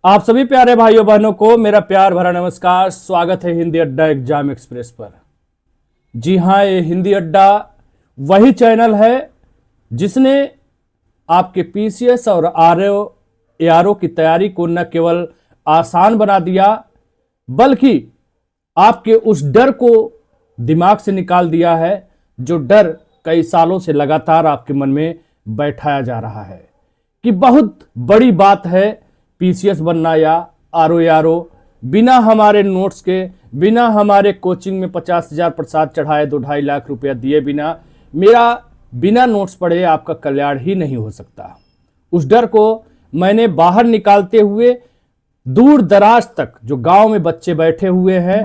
आप सभी प्यारे भाइयों बहनों को मेरा प्यार भरा नमस्कार। स्वागत है हिंदी अड्डा एग्जाम एक्सप्रेस पर। जी हाँ, ये हिंदी अड्डा वही चैनल है जिसने आपके पीसीएस और आरओ एआरओ की तैयारी को न केवल आसान बना दिया बल्कि आपके उस डर को दिमाग से निकाल दिया है जो डर कई सालों से लगातार आपके मन में बैठाया जा रहा है कि बहुत बड़ी बात है पीसीएस बनना या आरओ बिना हमारे नोट्स के, बिना हमारे कोचिंग में 50,000 प्रसाद चढ़ाए 2-2.5 लाख रुपया दिए बिना, बिना नोट्स पढ़े आपका कल्याण ही नहीं हो सकता। उस डर को मैंने बाहर निकालते हुए दूर दराज तक जो गांव में बच्चे बैठे हुए हैं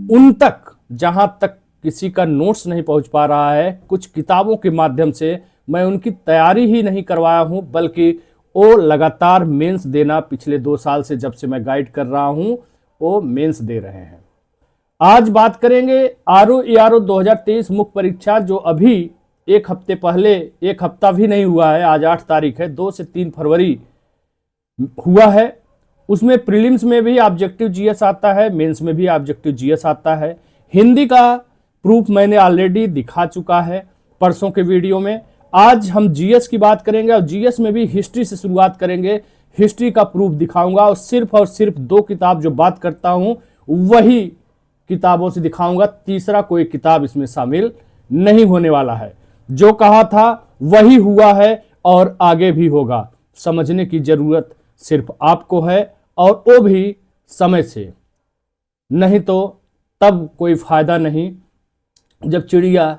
उन तक, जहां तक किसी का नोट्स नहीं पहुंच पा रहा है, कुछ किताबों के माध्यम से मैं उनकी तैयारी ही नहीं करवाया हूं बल्कि वो लगातार मेंस देना पिछले 2 साल से जब से मैं गाइड कर रहा हूं वो मेंस दे रहे हैं। आज बात करेंगे आरओ 2023 मुख्य परीक्षा जो अभी एक हफ्ते पहले, एक हफ्ता भी नहीं हुआ है, आज 8 तारीख है, 2 से 3 फरवरी हुआ है। उसमें प्रीलिम्स में भी ऑब्जेक्टिव जीएस आता है, मेंस में भी ऑब्जेक्टिव जीएस आता है। हिंदी का प्रूफ मैंने ऑलरेडी दिखा चुका है परसों के वीडियो में। आज हम जीएस की बात करेंगे और जीएस में भी हिस्ट्री से शुरुआत करेंगे। हिस्ट्री का प्रूफ दिखाऊंगा और सिर्फ 2 किताब जो बात करता हूं वही किताबों से दिखाऊंगा। तीसरा कोई किताब इसमें शामिल नहीं होने वाला है। जो कहा था वही हुआ है और आगे भी होगा। समझने की जरूरत सिर्फ आपको है और वो भी समय से, नहीं तो तब कोई फायदा नहीं। जब चिड़िया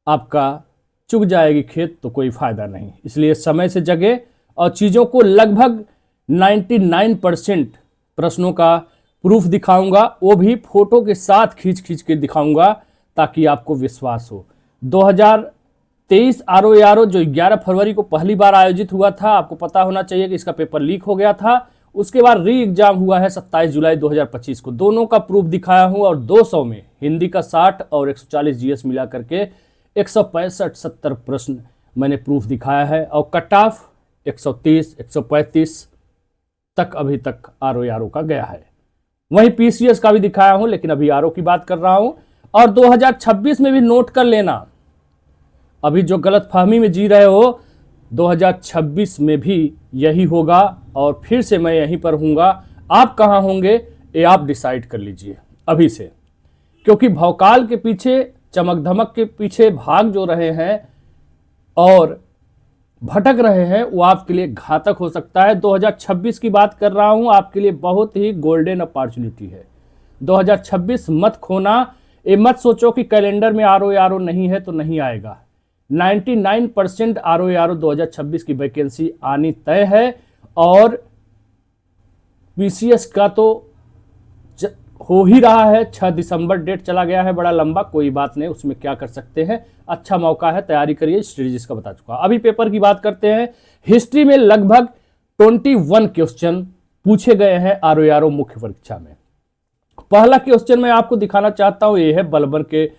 आपका चुग जाएगी खेत तो कोई फायदा नहीं। इसलिए समय से जगे और चीज़ों को लगभग 99% प्रश्नों का प्रूफ दिखाऊंगा, वो भी फोटो के साथ खींच के दिखाऊंगा ताकि आपको विश्वास हो। 2023 आरओ जो 11 फरवरी को पहली बार आयोजित हुआ था, आपको पता होना चाहिए कि इसका पेपर लीक हो गया था। उसके बाद री एग्जाम हुआ है 27 जुलाई 2025 को। दोनों का प्रूफ दिखाया हूं और 200 में हिंदी का 60 और 140 जीएस मिला करके 165-70 प्रश्न मैंने प्रूफ दिखाया है और कट ऑफ 130-135 तक अभी तक आरओ का गया है। वहीं पीसीएस का भी दिखाया हूं, लेकिन अभी आरओ की बात कर रहा हूं। और 2026 में भी नोट कर लेना, अभी जो गलतफहमी में जी रहे हो 2026 में भी यही होगा और फिर से मैं यहीं पर हूंगा। आप कहां होंगे ये आप डिसाइड कर लीजिए अभी से, क्योंकि भौकाल के पीछे, चमक धमक के पीछे भाग जो रहे हैं और भटक रहे हैं वो आपके लिए घातक हो सकता है। 2026 की बात कर रहा हूं, आपके लिए बहुत ही गोल्डन अपॉर्चुनिटी है। 2026 मत खोना। ये मत सोचो कि कैलेंडर में आरओ नहीं है तो नहीं आएगा। 99% आरओ 2026 की वैकेंसी आनी तय है और पीसीएस का तो हो ही रहा है। 6 दिसंबर डेट चला गया है, बड़ा लंबा, कोई बात नहीं, उसमें क्या कर सकते हैं। अच्छा मौका है, तैयारी करिए। स्ट्रेटेजीज का बता चुका। अभी पेपर की बात करते हैं। हिस्ट्री में लगभग 21 क्वेश्चन पूछे गए हैं आरओ मुख्य परीक्षा में। पहला क्वेश्चन मैं आपको दिखाना चाहता हूं, यह है बलबर के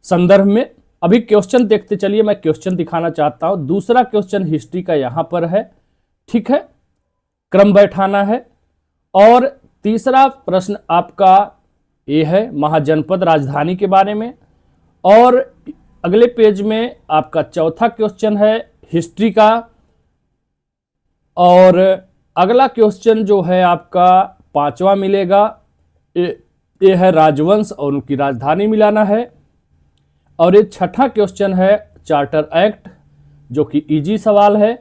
संदर्भ में। अभी क्वेश्चन देखते चलिए, मैं क्वेश्चन दिखाना चाहता हूं। दूसरा क्वेश्चन हिस्ट्री का यहां पर है, ठीक है, क्रम बैठाना है। और तीसरा प्रश्न आपका ये है महाजनपद राजधानी के बारे में। और अगले पेज में आपका चौथा क्वेश्चन है हिस्ट्री का। और अगला क्वेश्चन जो है आपका 5वां मिलेगा, ये है राजवंश और उनकी राजधानी मिलाना है। और ये 6ठा क्वेश्चन है चार्टर एक्ट, जो कि इजी सवाल है।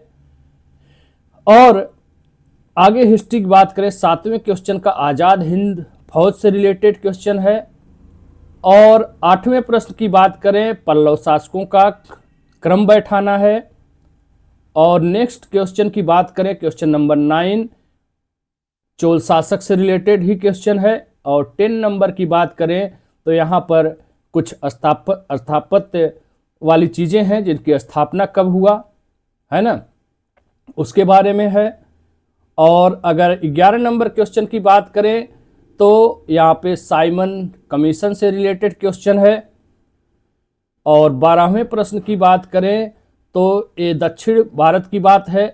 और आगे हिस्ट्री की बात करें, 7वें क्वेश्चन का आज़ाद हिंद फौज से रिलेटेड क्वेश्चन है। और 8वें प्रश्न की बात करें, पल्लव शासकों का क्रम बैठाना है। और नेक्स्ट क्वेश्चन की बात करें, क्वेश्चन नंबर 9 चोल शासक से रिलेटेड ही क्वेश्चन है। और 10 नंबर की बात करें तो यहाँ पर कुछ स्थापत्य वाली चीज़ें हैं जिनकी स्थापना कब हुआ है ना, उसके बारे में है। और अगर 11 नंबर क्वेश्चन की बात करें तो यहाँ पे साइमन कमीशन से रिलेटेड क्वेश्चन है। और 12वें प्रश्न की बात करें तो ये दक्षिण भारत की बात है,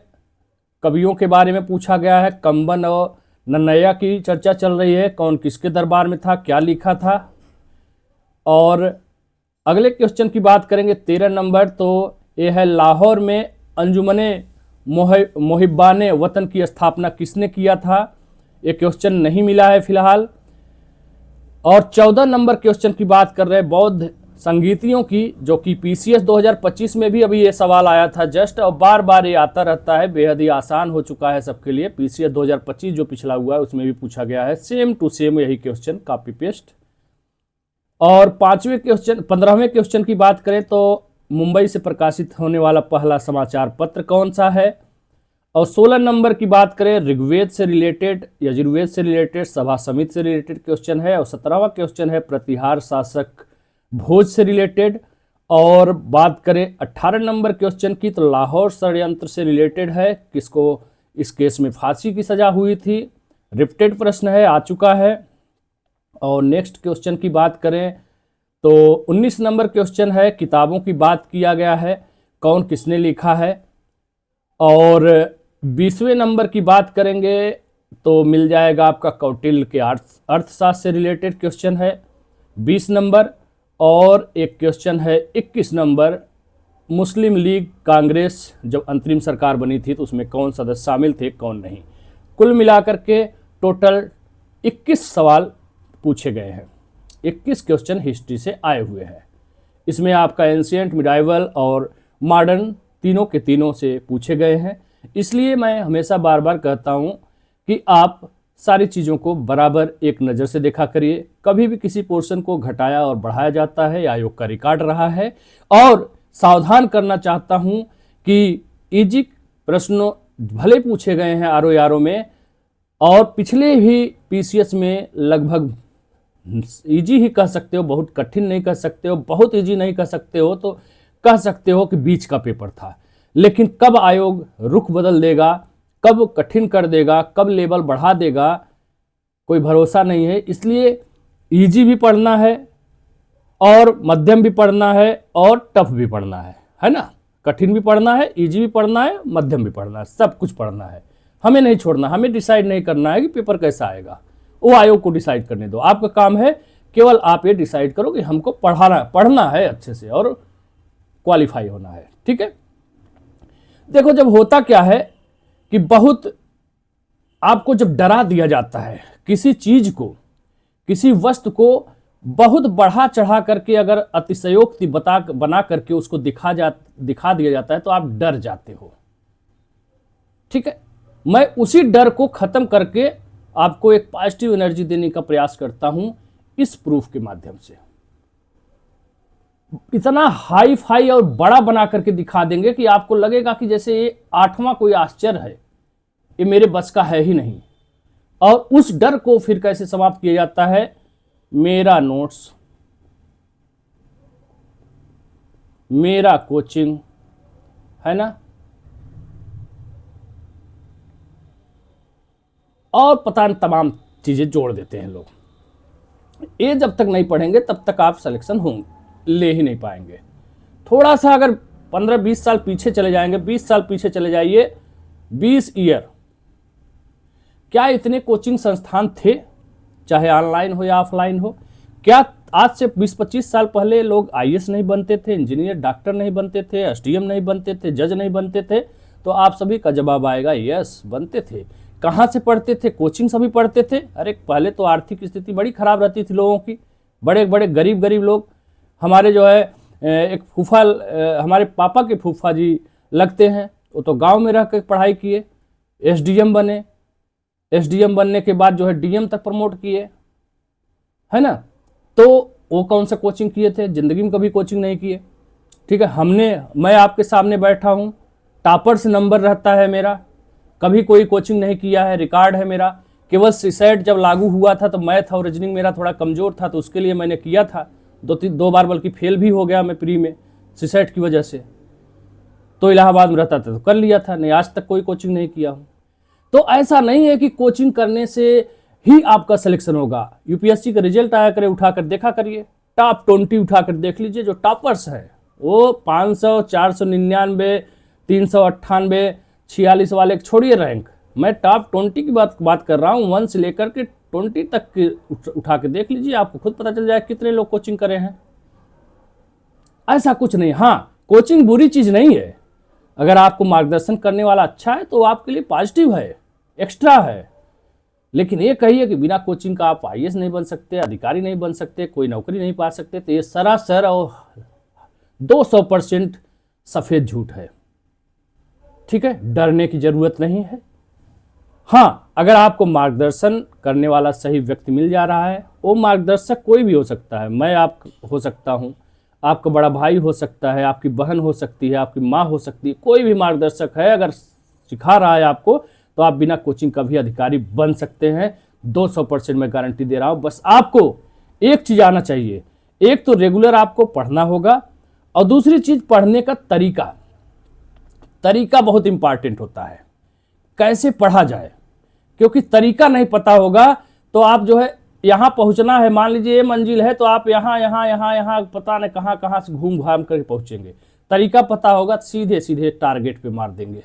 कवियों के बारे में पूछा गया है। कंबन और नन्नैया की चर्चा चल रही है, कौन किसके दरबार में था, क्या लिखा था। और अगले क्वेश्चन की बात करेंगे 13 नंबर, तो ये है लाहौर में अंजुमने मोहिब्बाने वतन की स्थापना किसने किया था। ये क्वेश्चन नहीं मिला है फिलहाल। और 14 नंबर क्वेश्चन की बात कर रहे हैं बौद्ध संगीतियों की, जो कि पीसीएस 2025 में भी अभी ये सवाल आया था जस्ट, और बार बार ये आता रहता है, बेहद ही आसान हो चुका है सबके लिए। पीसीएस 2025 जो पिछला हुआ है उसमें भी पूछा गया है, सेम टू सेम यही क्वेश्चन, कॉपी पेस्ट। और 15वें क्वेश्चन की बात करें तो मुंबई से प्रकाशित होने वाला पहला समाचार पत्र कौन सा है। और 16 नंबर की बात करें ऋग्वेद से रिलेटेड, यजुर्वेद से रिलेटेड, सभा समिति से रिलेटेड क्वेश्चन है। और 17वां क्वेश्चन है प्रतिहार शासक भोज से रिलेटेड। और बात करें 18 नंबर क्वेश्चन की, तो लाहौर षड्यंत्र से रिलेटेड है, किसको इस केस में फांसी की सजा हुई थी। रिपीटेड प्रश्न है, आ चुका है। और नेक्स्ट क्वेश्चन की बात करें तो 19 नंबर क्वेश्चन है, किताबों की बात किया गया है, कौन किसने लिखा है। और 20वें नंबर की बात करेंगे तो मिल जाएगा आपका कौटिल्य के अर्थशास्त्र से रिलेटेड क्वेश्चन है 20 नंबर। और एक क्वेश्चन है 21 नंबर, मुस्लिम लीग कांग्रेस जब अंतरिम सरकार बनी थी तो उसमें कौन सदस्य शामिल थे, कौन नहीं। कुल मिलाकर के टोटल 21 सवाल पूछे गए हैं, 21 क्वेश्चन हिस्ट्री से आए हुए हैं। इसमें आपका एंशिएंट, मिडाइवल और मॉडर्न तीनों के तीनों से पूछे गए हैं। इसलिए मैं हमेशा बार बार कहता हूँ कि आप सारी चीज़ों को बराबर एक नज़र से देखा करिए। कभी भी किसी पोर्शन को घटाया और बढ़ाया जाता है, आयोग का रिकॉर्ड रहा है। और सावधान करना चाहता हूँ कि इजी प्रश्नों भले पूछे गए हैं आरओ में, और पिछले भी पीसीएस में लगभग इजी ही कह सकते हो, बहुत कठिन नहीं कह सकते हो, बहुत इजी नहीं कह सकते हो, तो कह सकते हो कि बीच का पेपर था। लेकिन कब आयोग रुख बदल देगा, कब कठिन कर देगा, कब लेवल बढ़ा देगा, कोई भरोसा नहीं है। इसलिए इजी भी पढ़ना है और मध्यम भी पढ़ना है और टफ भी पढ़ना है ना। कठिन भी पढ़ना है, इजी भी पढ़ना है, मध्यम भी पढ़ना है, सब कुछ पढ़ना है। हमें नहीं छोड़ना, हमें डिसाइड नहीं करना है कि पेपर कैसा आएगा, वो आयोग को डिसाइड करने दो। आपका काम है केवल आप ये डिसाइड करो कि हमको पढ़ना है अच्छे से और क्वालिफाई होना है, ठीक है। देखो, जब होता क्या है कि बहुत आपको जब डरा दिया जाता है किसी चीज को, किसी वस्तु को बहुत बढ़ा चढ़ा करके अगर अतिशयोक्ति बना करके उसको दिखा दिया जाता है तो आप डर जाते हो, ठीक है। मैं उसी डर को खत्म करके आपको एक पॉजिटिव एनर्जी देने का प्रयास करता हूं इस प्रूफ के माध्यम से। इतना हाई फाई और बड़ा बना करके दिखा देंगे कि आपको लगेगा कि जैसे ये 8वां कोई आश्चर्य है, ये मेरे बस का है ही नहीं। और उस डर को फिर कैसे समाप्त किया जाता है, मेरा नोट्स, मेरा कोचिंग, है ना, और पता नहीं तमाम चीजें जोड़ देते हैं लोग। ये जब तक नहीं पढ़ेंगे तब तक आप सिलेक्शन ले ही नहीं पाएंगे। थोड़ा सा अगर 15-20 साल पीछे चले जाएंगे, 20 साल पीछे चले जाइए, 20 ईयर, क्या इतने कोचिंग संस्थान थे, चाहे ऑनलाइन हो या ऑफलाइन हो? क्या आज से 20-25 साल पहले लोग आईएएस नहीं बनते थे, इंजीनियर, डॉक्टर नहीं बनते थे, एसडीएम नहीं बनते थे, जज नहीं बनते थे? तो आप सभी का जवाब आएगा यस, बनते थे। कहाँ से पढ़ते थे? कोचिंग सभी पढ़ते थे। अरे पहले तो आर्थिक स्थिति बड़ी खराब रहती थी लोगों की, बड़े बड़े गरीब लोग। हमारे जो है एक फूफा, हमारे पापा के फूफा जी लगते हैं, वो तो गांव में रह कर पढ़ाई किए, एसडीएम बने, एसडीएम बनने के बाद जो है डीएम तक प्रमोट किए, है ना। तो वो कौन सा कोचिंग किए थे? जिंदगी में कभी कोचिंग नहीं किए, ठीक है। मैं आपके सामने बैठा हूँ, टॉपर से नंबर रहता है मेरा, कभी कोई कोचिंग नहीं किया है, रिकॉर्ड है मेरा। केवल सीसेट जब लागू हुआ था तो मैथ और रीजनिंग मेरा थोड़ा कमजोर था, तो उसके लिए मैंने किया था, 2 बार बल्कि फेल भी हो गया मैं प्री में सीसेट की वजह से। तो इलाहाबाद में रहता था तो कर लिया था, नहीं आज तक कोई कोचिंग नहीं किया हूँ। तो ऐसा नहीं है कि कोचिंग करने से ही आपका सिलेक्शन होगा। यूपीएससी का रिजल्ट आया करे, उठाकर देखा करिए, टॉप 20 उठाकर देख लीजिए, जो टॉपर्स है वो 500, 499, 398, 46 वाले छोड़िए रैंक, मैं टॉप 20 की बात कर रहा हूँ, 1 से लेकर के 20 तक की उठा के देख लीजिए, आपको खुद पता चल जाए कितने लोग कोचिंग करे हैं। ऐसा कुछ नहीं। हाँ, कोचिंग बुरी चीज नहीं है, अगर आपको मार्गदर्शन करने वाला अच्छा है तो आपके लिए पॉजिटिव है, एक्स्ट्रा है। लेकिन ये कहिए कि बिना कोचिंग का आप आईएएस नहीं बन सकते, अधिकारी नहीं बन सकते, कोई नौकरी नहीं पा सकते, तो ये सरासर और 200% सफेद झूठ है। ठीक है, डरने की जरूरत नहीं है। हाँ, अगर आपको मार्गदर्शन करने वाला सही व्यक्ति मिल जा रहा है, वो मार्गदर्शक कोई भी हो सकता है, मैं आप हो सकता हूँ, आपका बड़ा भाई हो सकता है, आपकी बहन हो सकती है, आपकी माँ हो सकती है, कोई भी मार्गदर्शक है अगर सिखा रहा है आपको, तो आप बिना कोचिंग का भी अधिकारी बन सकते हैं। 200% मैं गारंटी दे रहा हूँ। बस आपको एक चीज आना चाहिए, एक तो रेगुलर आपको पढ़ना होगा, और दूसरी चीज पढ़ने का तरीका बहुत इंपॉर्टेंट होता है, कैसे पढ़ा जाए। क्योंकि तरीका नहीं पता होगा तो आप जो है यहां पहुंचना है, मान लीजिए ये मंजिल है, तो आप यहां पता नहीं कहां से घूम घाम कर पहुंचेंगे। तरीका पता होगा, सीधे सीधे टारगेट पे मार देंगे,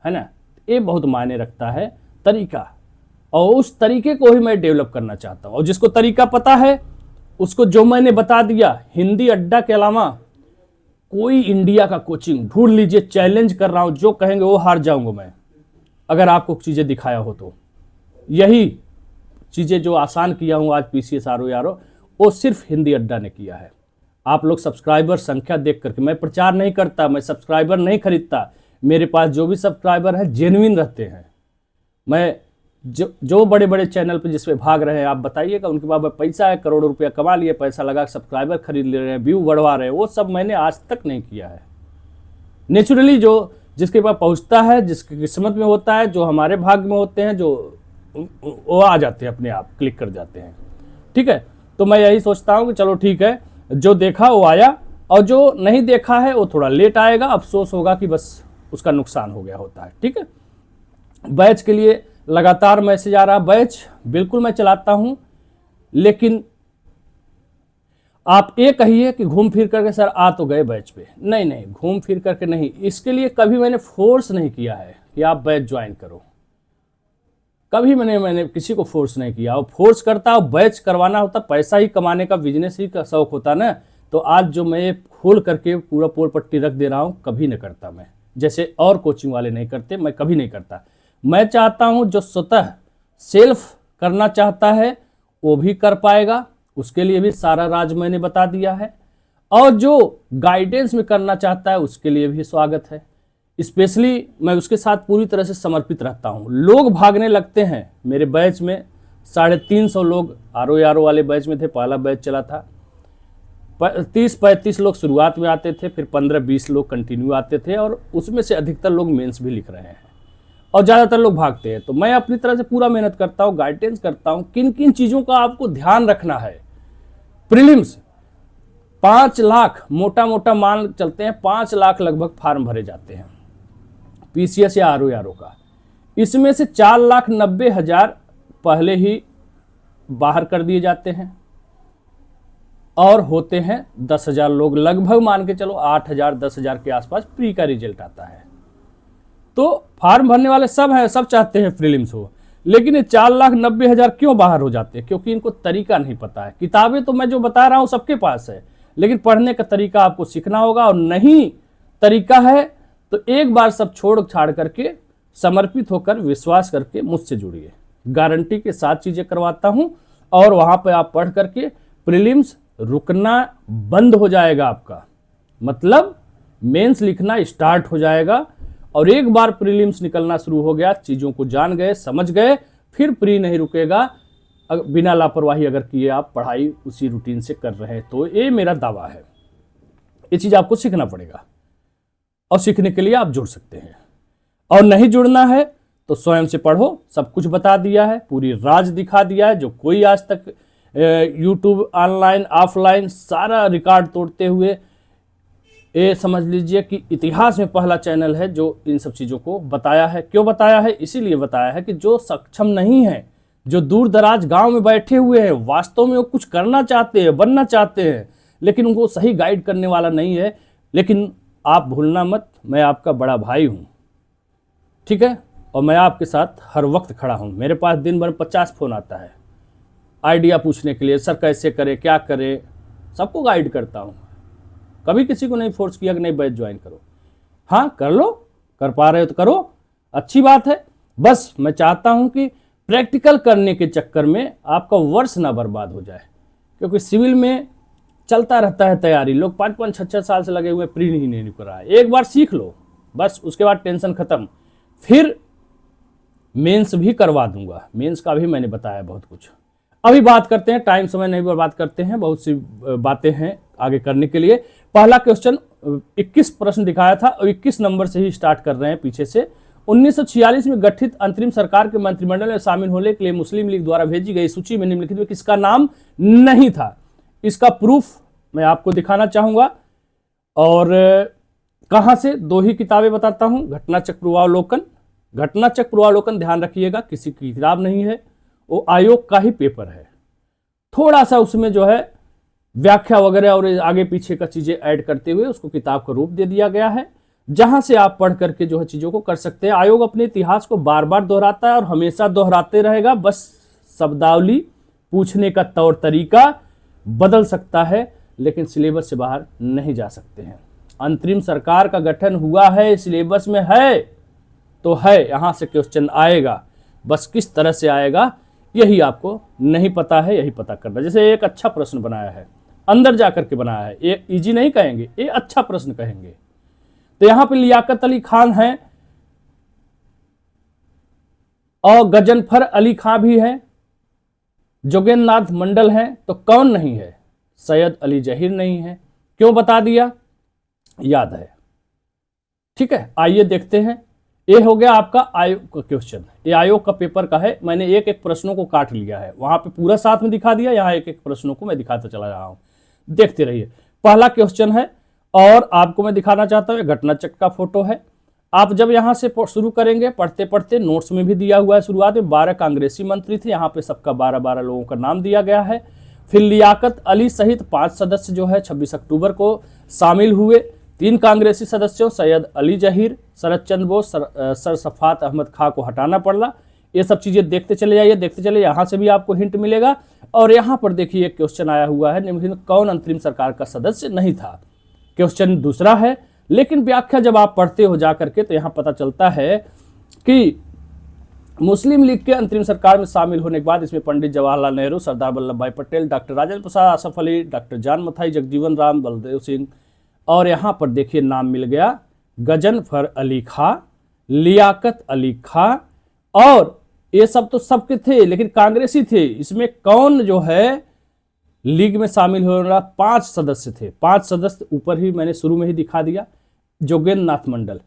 है ना। ये बहुत मायने रखता है तरीका, और उस तरीके को ही मैं डेवलप करना चाहता हूं। और जिसको तरीका पता है उसको जो मैंने बता दिया, हिंदी अड्डा के अलावा कोई इंडिया का कोचिंग ढूंढ लीजिए, चैलेंज कर रहा हूं, जो कहेंगे वो हार जाऊंगा मैं, अगर आपको चीजें दिखाया हो तो। यही चीजें जो आसान किया हूं आज पीसीएस आरओ वो सिर्फ हिंदी अड्डा ने किया है। आप लोग सब्सक्राइबर संख्या देख करके, मैं प्रचार नहीं करता, मैं सब्सक्राइबर नहीं खरीदता, मेरे पास जो भी सब्सक्राइबर है जेन्युइन रहते हैं। मैं जो बड़े बड़े चैनल पे जिसपे भाग रहे हैं, आप बताइएगा उनके पास पैसा है, करोड़ों रुपया कमा लिए, पैसा लगा सब्सक्राइबर खरीद ले रहे हैं, व्यू बढ़वा रहे हैं, वो सब मैंने आज तक नहीं किया है। नेचुरली जो जिसके पास पहुंचता है, जिसकी किस्मत में होता है, जो हमारे भाग्य में होते हैं, जो वो आ जाते हैं, अपने आप क्लिक कर जाते हैं। ठीक है, तो मैं यही सोचता हूं कि चलो ठीक है, जो देखा वो आया, और जो नहीं देखा है वो थोड़ा लेट आएगा, अफसोस होगा कि बस उसका नुकसान हो गया होता है। ठीक है, बैच के लिए लगातार मैसेज आ रहा, बैच बिल्कुल मैं चलाता हूं, लेकिन आप ये कहिए कि घूम फिर करके सर आ तो गए बैच पे, नहीं, घूम फिर करके नहीं। इसके लिए कभी मैंने फोर्स नहीं किया है कि आप बैच ज्वाइन करो, कभी मैंने किसी को फोर्स नहीं किया। और फोर्स करता और बैच करवाना होता, पैसा ही कमाने का, बिजनेस ही का शौक होता ना, तो आज जो मैं खोल करके पूरा पोल पट्टी रख दे रहा हूं, कभी नहीं करता मैं, जैसे और कोचिंग वाले नहीं करते, मैं कभी नहीं करता। मैं चाहता हूं जो स्वतः सेल्फ करना चाहता है वो भी कर पाएगा, उसके लिए भी सारा राज मैंने बता दिया है, और जो गाइडेंस में करना चाहता है उसके लिए भी स्वागत है। स्पेशली मैं उसके साथ पूरी तरह से समर्पित रहता हूं। लोग भागने लगते हैं मेरे बैच में, 350 लोग आरओ वाले बैच में थे, पहला बैच चला था। 30-35 लोग शुरुआत में आते थे, फिर 15-20 लोग कंटिन्यू आते थे, और उसमें से अधिकतर लोग मेंस भी लिख रहे हैं, और ज़्यादातर लोग भागते हैं। तो मैं अपनी तरह से पूरा मेहनत करता हूँ, गाइडेंस करता हूँ, किन किन चीज़ों का आपको ध्यान रखना है। प्रीलिम्स 5 लाख, मोटा मोटा मान चलते हैं 5 लाख लगभग फार्म भरे जाते हैं पीसीएस या आरओ का। इसमें से 4,90,000 पहले ही बाहर कर दिए जाते हैं, और होते हैं 10,000 लोग, लगभग मान के चलो 8,000 10,000 के आसपास प्री का रिजल्ट आता है। तो फार्म भरने वाले सब हैं, सब चाहते हैं प्रीलिम्स हो, लेकिन ये 4,90,000 क्यों बाहर हो जाते हैं? क्योंकि इनको तरीका नहीं पता है। किताबें तो मैं जो बता रहा हूं सबके पास है, लेकिन पढ़ने का तरीका आपको सीखना होगा, और नहीं तरीका है तो एक बार सब छोड़ छाड़ करके समर्पित होकर विश्वास करके मुझसे जुड़िए। गारंटी के साथ चीजें करवाता हूं, और वहां पे आप पढ़ करके प्रीलिम्स रुकना बंद हो जाएगा आपका, मतलब मेंस लिखना स्टार्ट हो जाएगा। और एक बार प्रीलिम्स निकलना शुरू हो गया, चीजों को जान गए, समझ गए, फिर प्री नहीं रुकेगा। बिना लापरवाही अगर किए आप पढ़ाई उसी रूटीन से कर रहे हैं, तो ये मेरा दावा है। ये चीज आपको सीखना पड़ेगा, और सीखने के लिए आप जुड़ सकते हैं। और नहीं जुड़ना है तो स्वयं से पढ़ो, सब कुछ बता दिया है, पूरी राज दिखा दिया है, जो कोई आज तक यूट्यूब ऑनलाइन ऑफलाइन सारा रिकॉर्ड तोड़ते हुए, ये समझ लीजिए कि इतिहास में पहला चैनल है जो इन सब चीज़ों को बताया है। क्यों बताया है? इसीलिए बताया है कि जो सक्षम नहीं है, जो दूर दराज गांव में बैठे हुए हैं, वास्तव में वो कुछ करना चाहते हैं, बनना चाहते हैं, लेकिन उनको सही गाइड करने वाला नहीं है। लेकिन आप भूलना मत, मैं आपका बड़ा भाई हूँ, ठीक है? और मैं आपके साथ हर वक्त खड़ा हूँ। मेरे पास दिन भर 50 फ़ोन आता है आइडिया पूछने के लिए, सर कैसे करें, क्या करें, सबको गाइड करता हूँ। कभी किसी को नहीं फोर्स किया कि नहीं बैच ज्वाइन करो। हाँ कर लो, कर पा रहे हो तो करो, अच्छी बात है। बस मैं चाहता हूँ कि प्रैक्टिकल करने के चक्कर में आपका वर्ष ना बर्बाद हो जाए, क्योंकि सिविल में चलता रहता है तैयारी। लोग 5-5, 6-6 साल से लगे हुए, प्री ही नहीं कर रहा है। एक बार सीख लो बस, उसके बाद टेंशन खत्म। फिर मेंस भी करवा दूंगा, मेंस का भी मैंने बताया बहुत कुछ। अभी बात करते हैं, टाइम समय नहीं बर्बाद करते हैं, बहुत सी बातें हैं आगे करने के लिए। पहला क्वेश्चन 21 प्रश्न दिखाया था और 21 नंबर से ही स्टार्ट कर रहे हैं पीछे से। 1946 में गठित अंतरिम सरकार के मंत्रिमंडल में शामिल होने के लिए मुस्लिम लीग द्वारा भेजी गई सूची में निम्नलिखित में किसका नाम नहीं था? इसका प्रूफ मैं आपको दिखाना चाहूंगा। और कहां से? 2 ही किताबें बताता हूं, घटनाचक्र पूर्वावलोकन। घटनाचक्र पूर्वावलोकन ध्यान रखिएगा, किसी की किताब नहीं है, वो आयोग का ही पेपर है। थोड़ा सा उसमें जो है व्याख्या वगैरह और आगे पीछे का चीजें ऐड करते हुए उसको किताब का रूप दे दिया गया है, जहां से आप पढ़ करके जो है चीजों को कर सकते हैं। आयोग अपने इतिहास को बार बार दोहराता है और हमेशा दोहराते रहेगा, बस शब्दावली पूछने का तौर तरीका बदल सकता है, लेकिन सिलेबस से बाहर नहीं जा सकते हैं। अंतरिम सरकार का गठन हुआ है, सिलेबस में है तो है, यहां से क्वेश्चन आएगा, बस किस तरह से आएगा यही आपको नहीं पता है, यही पता करना। जैसे एक अच्छा प्रश्न बनाया है, अंदर जाकर के बनाया है, ये इजी नहीं कहेंगे, ये अच्छा प्रश्न कहेंगे। तो यहां पे लियाकत अली खान है और गजनफर अली खान भी है, जोगेंद्र नाथ मंडल है, तो कौन नहीं है? सैयद अली जहीर नहीं है। क्यों बता दिया? याद है, ठीक है। आइए देखते हैं। ये हो गया आपका आयोग का क्वेश्चन, ये आयोग का पेपर का है। मैंने एक एक प्रश्नों को काट लिया है, वहां पे पूरा साथ में दिखा दिया, यहाँ एक एक प्रश्नों को मैं दिखाता चला रहा हूं, देखते रहिए। पहला क्वेश्चन है और आपको मैं दिखाना चाहता हूँ, घटनाचक्र का फोटो है। आप जब यहाँ से शुरू करेंगे, पढ़ते पढ़ते नोट्स में भी दिया हुआ है, शुरुआत में 12 कांग्रेसी मंत्री थे, यहाँ पे सबका 12-12 लोगों का नाम दिया गया है। फिर लियाकत अली सहित 5 सदस्य जो है 26 अक्टूबर को शामिल हुए। 3 कांग्रेसी सदस्यों सैयद अली जहीर, शरद चंद्र बोस, सर सफात अहमद खां को हटाना पड़ा। ये सब चीजें देखते चले जाइए, देखते चले, यहाँ से भी आपको हिंट मिलेगा। और यहाँ पर देखिए एक क्वेश्चन आया हुआ है, निम्नलिखित में कौन अंतरिम सरकार का सदस्य नहीं था? क्वेश्चन दूसरा है, लेकिन व्याख्या जब आप पढ़ते हो जा करके तो यहाँ पता चलता है कि मुस्लिम लीग के अंतरिम सरकार में शामिल होने के बाद इसमें पंडित जवाहरलाल नेहरू, सरदार वल्लभ भाई पटेल, डॉक्टर राजेंद्र प्रसाद, आसफ अली, डॉक्टर जान मथाई, जगजीवन राम, बलदेव सिंह, और यहाँ पर देखिए नाम मिल गया गजनफर अली खां, लियाकत अली खां, और ये सब तो सबके थे लेकिन कांग्रेसी थे। इसमें कौन जो है लीग में शामिल होने वाला? 5 सदस्य थे। 5 सदस्य ऊपर ही मैंने शुरू में ही दिखा दिया। जोगेंद्र नाथ मंडल,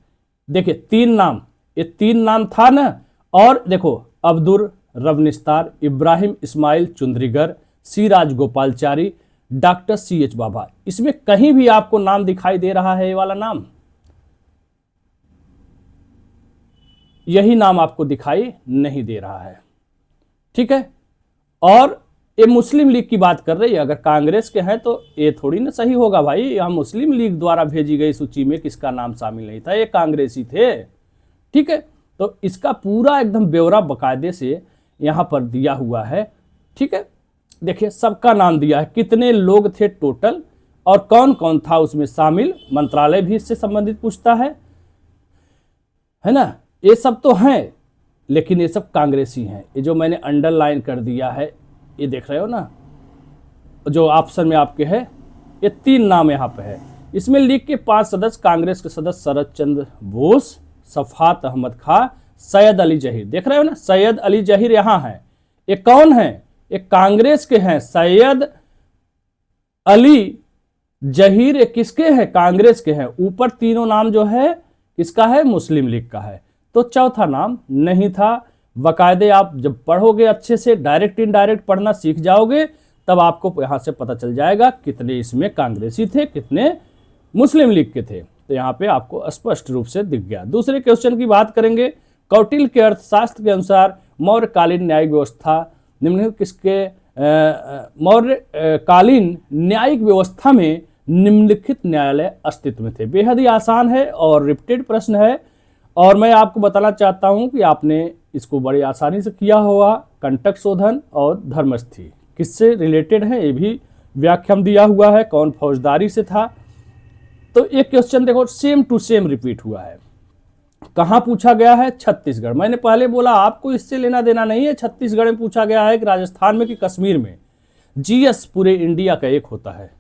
देखिए 3 नाम, ये 3 नाम था ना। और देखो अब्दुल रब निस्तार, इब्राहिम इस्माइल चुंद्रीगर, सी राजगोपालचारी, डॉक्टर CH बाबा। इसमें कहीं भी आपको नाम दिखाई दे रहा है ये वाला नाम? यही नाम आपको दिखाई नहीं दे रहा है, ठीक है। और ये मुस्लिम लीग की बात कर रही है, अगर कांग्रेस के हैं तो ये थोड़ी ना सही होगा भाई। यहाँ मुस्लिम लीग द्वारा भेजी गई सूची में किसका नाम शामिल नहीं था? ये कांग्रेसी थे, ठीक है। तो इसका पूरा एकदम ब्यौरा बाकायदे से यहाँ पर दिया हुआ है, ठीक है। देखिए सबका नाम दिया है, कितने लोग थे टोटल और कौन कौन था उसमें शामिल। मंत्रालय भी इससे संबंधित पूछता है ना। ये सब तो हैं, लेकिन ये सब कांग्रेसी हैं। ये जो मैंने अंडरलाइन कर दिया है, ये देख रहे हो ना, जो ऑप्शन में आपके है, ये 3 नाम यहाँ पे है। इसमें लीग के 5 सदस्य, कांग्रेस के सदस्य शरद चंद्र बोस, सफात अहमद खां, सैयद अली जहीर, देख रहे हो ना, सैयद अली जहीर यहाँ है। ये कौन है? ये कांग्रेस के हैं। सैयद अली जहीर ये किसके हैं? कांग्रेस के हैं। ऊपर तीनों नाम जो है किसका है? मुस्लिम लीग का है। तो चौथा नाम नहीं था। बाकायदे आप जब पढ़ोगे अच्छे से, डायरेक्ट इनडायरेक्ट पढ़ना सीख जाओगे, तब आपको यहाँ से पता चल जाएगा कितने इसमें कांग्रेसी थे, कितने मुस्लिम लीग के थे। तो यहाँ पे आपको स्पष्ट रूप से दिख गया। दूसरे क्वेश्चन की बात करेंगे। कौटिल्य के अर्थशास्त्र के अनुसार मौर्यकालीन न्यायिक व्यवस्था निम्नलिखित किसके मौर्यकालीन न्यायिक व्यवस्था में निम्नलिखित न्यायालय अस्तित्व में थे? बेहद ही आसान है और रिपीटेड प्रश्न है। और मैं आपको बताना चाहता हूं कि आपने इसको बड़ी आसानी से किया होगा। कंटक शोधन और धर्मस्थी किससे रिलेटेड है ये भी व्याख्या में दिया हुआ है, कौन फौजदारी से था। तो एक क्वेश्चन देखो सेम टू सेम रिपीट हुआ है, कहां पूछा गया है? छत्तीसगढ़। मैंने पहले बोला आपको इससे लेना देना नहीं है, छत्तीसगढ़ में पूछा गया है कि राजस्थान में कि कश्मीर में। जीएस पूरे इंडिया का एक होता है,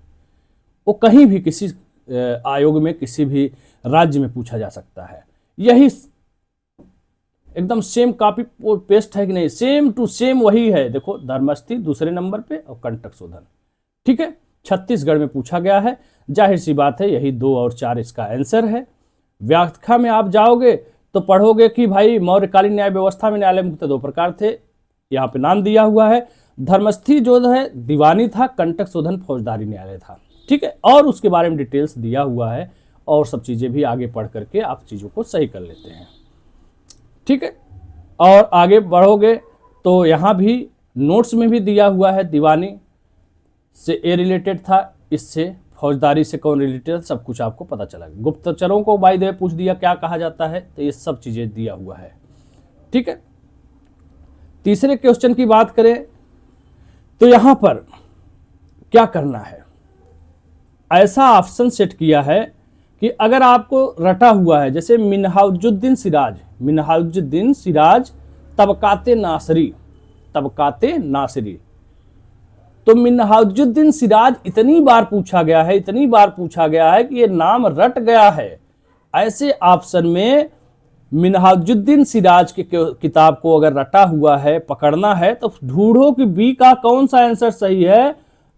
वो कहीं भी किसी आयोग में किसी भी राज्य में पूछा जा सकता है। यही एकदम सेम कॉपी पेस्ट है कि नहीं? सेम टू सेम वही है। देखो धर्मस्थी दूसरे नंबर पे और कंटक शोधन, ठीक है, छत्तीसगढ़ में पूछा गया है। जाहिर सी बात है यही 2 और 4 इसका आंसर है। व्याख्या में आप जाओगे तो पढ़ोगे कि भाई मौर्यकालीन न्याय व्यवस्था में न्यायालय मुख्यतः 2 प्रकार थे, यहाँ पे नाम दिया हुआ है। धर्मस्थी जो है दीवानी था, कंटक शोधन फौजदारी न्यायालय था, ठीक है। और उसके बारे में डिटेल्स दिया हुआ है और सब चीज़ें भी आगे पढ़ करके आप चीज़ों को सही कर लेते हैं, ठीक है। और आगे बढ़ोगे तो यहाँ भी नोट्स में भी दिया हुआ है, दीवानी से ए रिलेटेड था, इससे फौजदारी से कौन रिलेटेड, सब कुछ आपको पता चला। गुप्तचरों को बाय द वे पूछ दिया क्या कहा जाता है, तो ये सब चीज़ें दिया हुआ है, ठीक है। तीसरे क्वेश्चन की बात करें तो यहाँ पर क्या करना है, ऐसा ऑप्शन सेट किया है कि अगर आपको रटा हुआ है जैसे मिनहाजुद्दीन सिराज तबकाते नासरी, तो मिनहाजुद्दीन सिराज इतनी बार पूछा गया है कि ये नाम रट गया है। ऐसे ऑप्शन में मिनहाजुद्दीन सिराज की किताब को अगर रटा हुआ है, पकड़ना है, तो ढूंढो कि बी का कौन सा आंसर सही है।